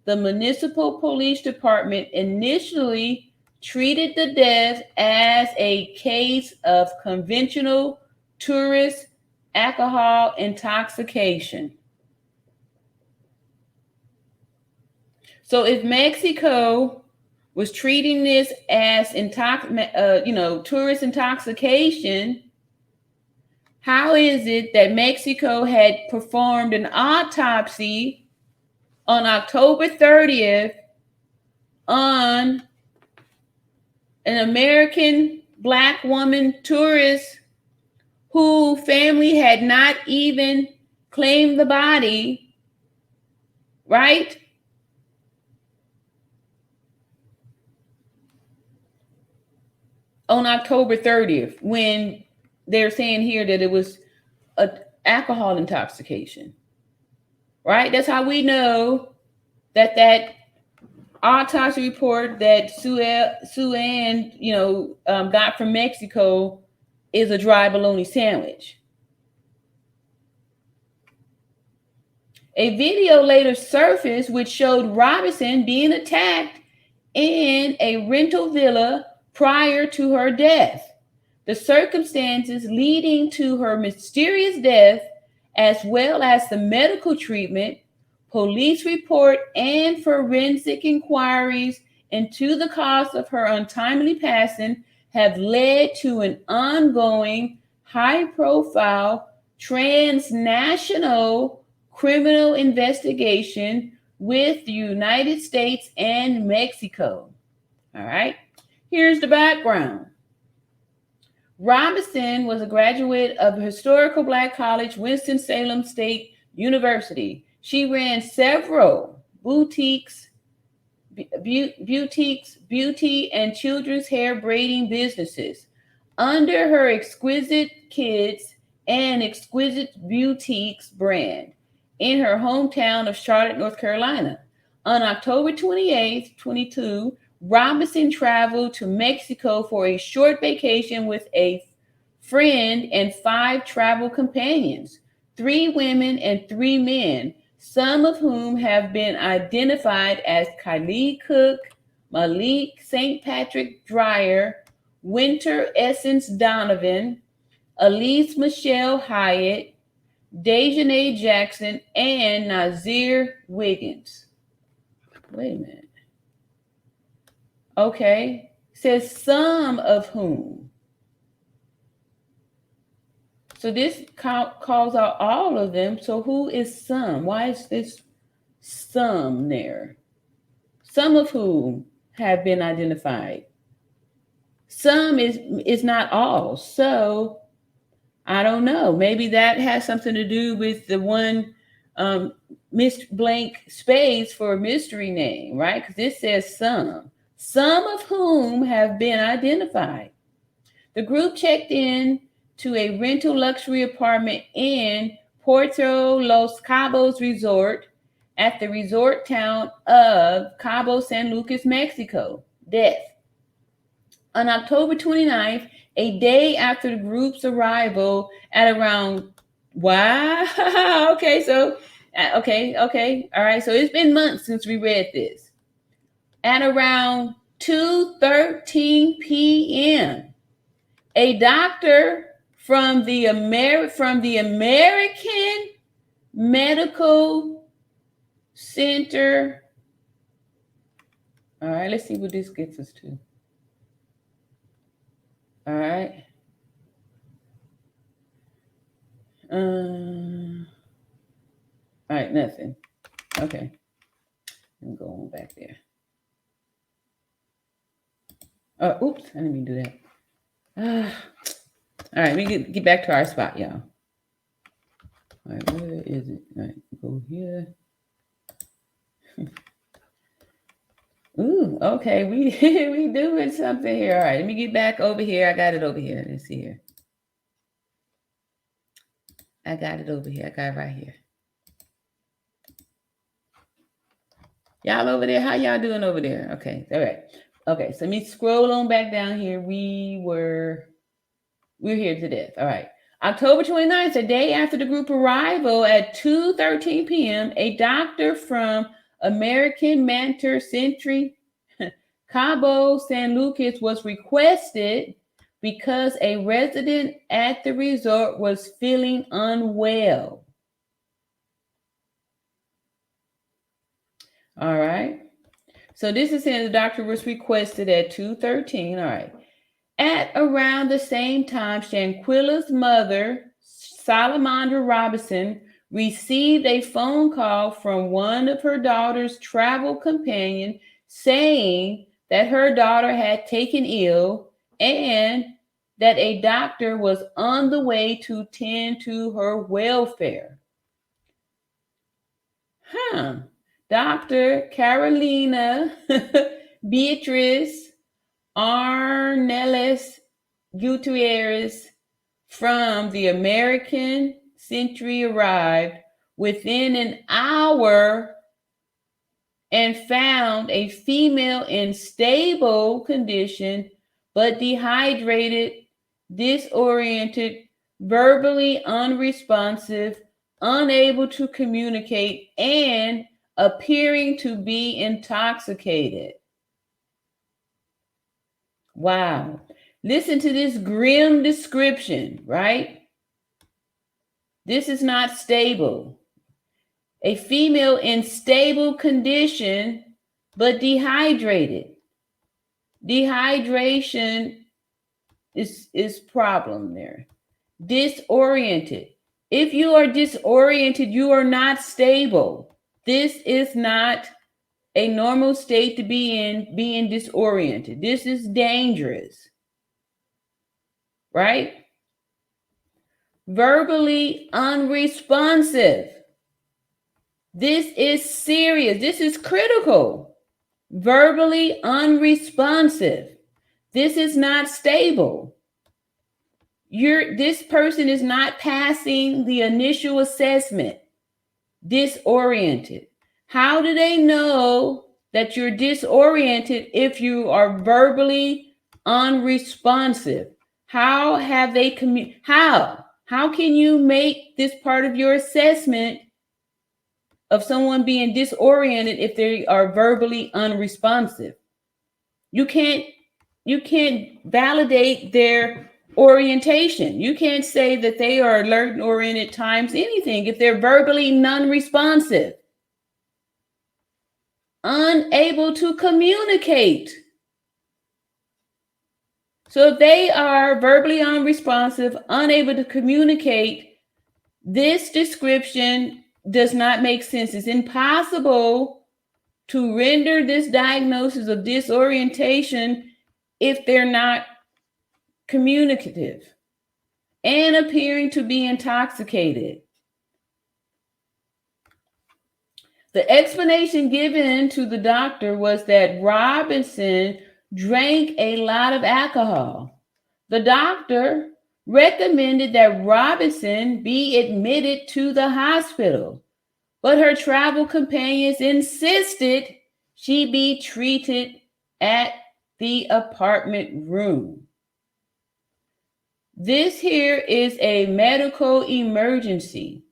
the municipal police department initially treated the death as a case of conventional tourist alcohol intoxication. So if Mexico was treating this as tourist intoxication, how is it that Mexico had performed an autopsy on October 30th on an American Black woman tourist whose family had not even claimed the body, right? On October 30th, when they're saying here that it was an alcohol intoxication, right? That's how we know that autopsy report that Sue Ann, got from Mexico is a dry bologna sandwich. A video later surfaced which showed Robinson being attacked in a rental villa prior to her death. The circumstances leading to her mysterious death, as well as the medical treatment, police report, and forensic inquiries into the cause of her untimely passing have led to an ongoing, high-profile, transnational criminal investigation with the United States and Mexico. All right, here's the background. Robinson was a graduate of Historical Black College, Winston-Salem State University. She ran several boutiques, beauty and children's hair braiding businesses under her Exquisite Kids and Exquisite Boutiques brand in her hometown of Charlotte, North Carolina. On October 28th, 22, Robinson traveled to Mexico for a short vacation with a friend and 5 travel companions, 3 women and 3 men, some of whom have been identified as Kylie Cook, Malik St. Patrick Dreyer, Winter Essence Donovan, Elise Michelle Hyatt, Dejanay Jackson, and Nazir Wiggins. Wait a minute. Okay, says some of whom. So this calls out all of them. So who is some? Why is this some there? Some of whom have been identified. Some is not all. So I don't know. Maybe that has something to do with the one blank space for a mystery name, right? Because this says some of whom have been identified. The group checked in to a rental luxury apartment in Puerto Los Cabos Resort at the resort town of Cabo San Lucas, Mexico. Death. On October 29th, a day after the group's arrival at around, wow, okay, so, okay, all right, so it's been months since we read this. At around 2:13 p.m., a doctor from the American Medical center. All right, let's see what this gets us to. All right. All right, nothing. Okay. Let me go on back there. Oops, I didn't mean to do that. All right, we get back to our spot, y'all. All right, where is it? All right, go here. Ooh, okay, we doing something here. All right, let me get back over here. I got it over here. Let's see here. I got it over here. I got it right here. Y'all over there, how y'all doing over there? Okay, all right. Okay, so let me scroll on back down here. We're here to death. All right. October 29th, a day after the group arrival at 2:13 p.m., a doctor from American Mentor Century, Cabo San Lucas, was requested because a resident at the resort was feeling unwell. All right. So this is saying the doctor was requested at 2:13. All right. At around the same time, Shanquilla's mother, Salamandra Robinson, received a phone call from one of her daughter's travel companions saying that her daughter had taken ill and that a doctor was on the way to tend to her welfare. Dr. Carolina Beatriz Arneles Gutierrez from the American Century arrived within an hour and found a female in stable condition, but dehydrated, disoriented, verbally unresponsive, unable to communicate, and appearing to be intoxicated. Wow. Listen to this grim description, right? This is not stable. A female in stable condition, but dehydrated. Dehydration is problem there. Disoriented. If you are disoriented, you are not stable. This is not a normal state to be in, being disoriented. This is dangerous. Right? Verbally unresponsive. This is serious. This is critical. Verbally unresponsive. This is not stable. This person is not passing the initial assessment. Disoriented. How do they know that you're disoriented if you are verbally unresponsive? How have they How can you make this part of your assessment of someone being disoriented if they are verbally unresponsive? You can't validate their orientation. You can't say that they are alert and oriented times anything if they're verbally non-responsive, unable to communicate. So if they are verbally unresponsive, unable to communicate, this description does not make sense. It's impossible to render this diagnosis of disorientation if they're not communicative and appearing to be intoxicated. The explanation given to the doctor was that Robinson drank a lot of alcohol. The doctor recommended that Robinson be admitted to the hospital, but her travel companions insisted she be treated at the apartment room. This here is a medical emergency.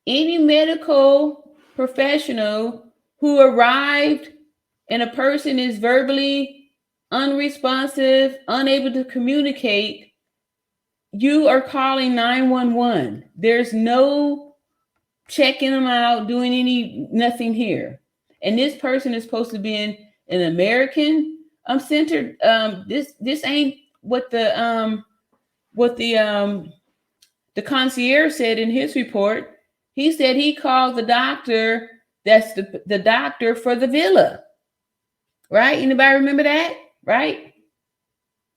Any medical professional who arrived and a person is verbally unresponsive, unable to communicate, you are calling 911. There's no checking them out, doing nothing here. And this person is supposed to be in an American center. This ain't what the concierge said in his report. He said he called the doctor. That's the doctor for the villa. Right? Anybody remember that? Right?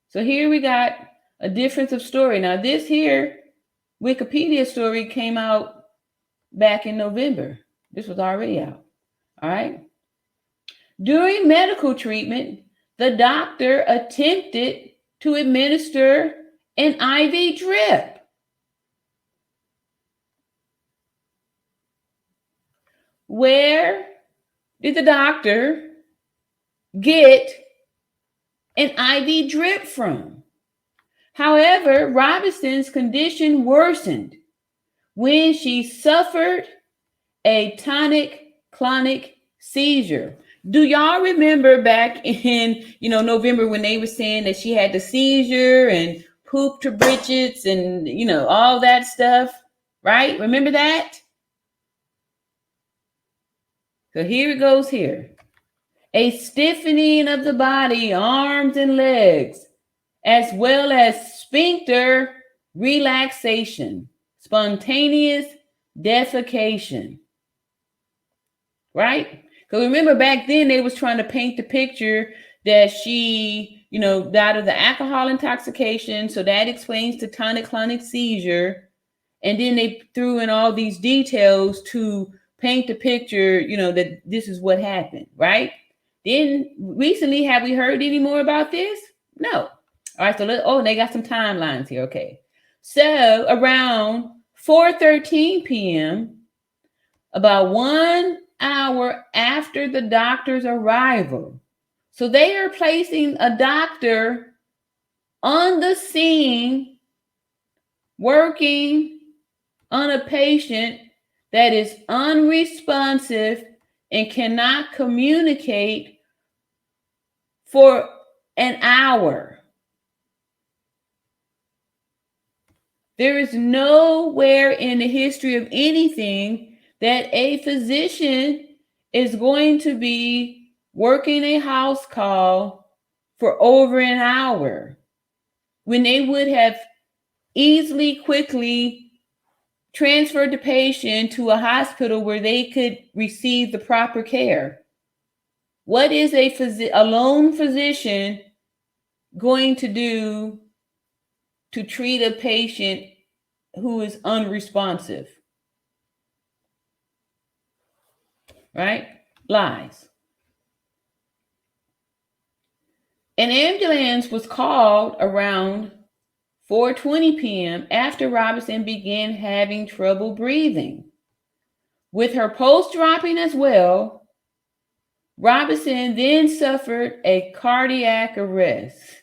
So here we got a difference of story. Now this here Wikipedia story came out back in November. This was already out. All right. During medical treatment, the doctor attempted to administer an IV drip. Where did the doctor get an IV drip from? However, Robinson's condition worsened when she suffered a tonic-clonic seizure. Do y'all remember back in November when they were saying that she had the seizure and pooped her britches and all that stuff, right? Remember that? So here it goes here. A stiffening of the body, arms and legs, as well as sphincter relaxation, spontaneous defecation. Right? Because remember back then they was trying to paint the picture that she, died of the alcohol intoxication. So that explains the tonic-clonic seizure. And then they threw in all these details to paint the picture, that this is what happened, right? Then recently, have we heard any more about this? No. All right, so they got some timelines here. Okay. So around 4:13 p.m., about 1 hour after the doctor's arrival, so they are placing a doctor on the scene working on a patient that is unresponsive and cannot communicate for an hour. There is nowhere in the history of anything that a physician is going to be working a house call for over an hour when they would have easily, quickly transferred the patient to a hospital where they could receive the proper care. What is a lone physician going to do to treat a patient who is unresponsive? Right? Lies. An ambulance was called around 4:20 p.m. after Robinson began having trouble breathing. With her pulse dropping as well, Robinson then suffered a cardiac arrest.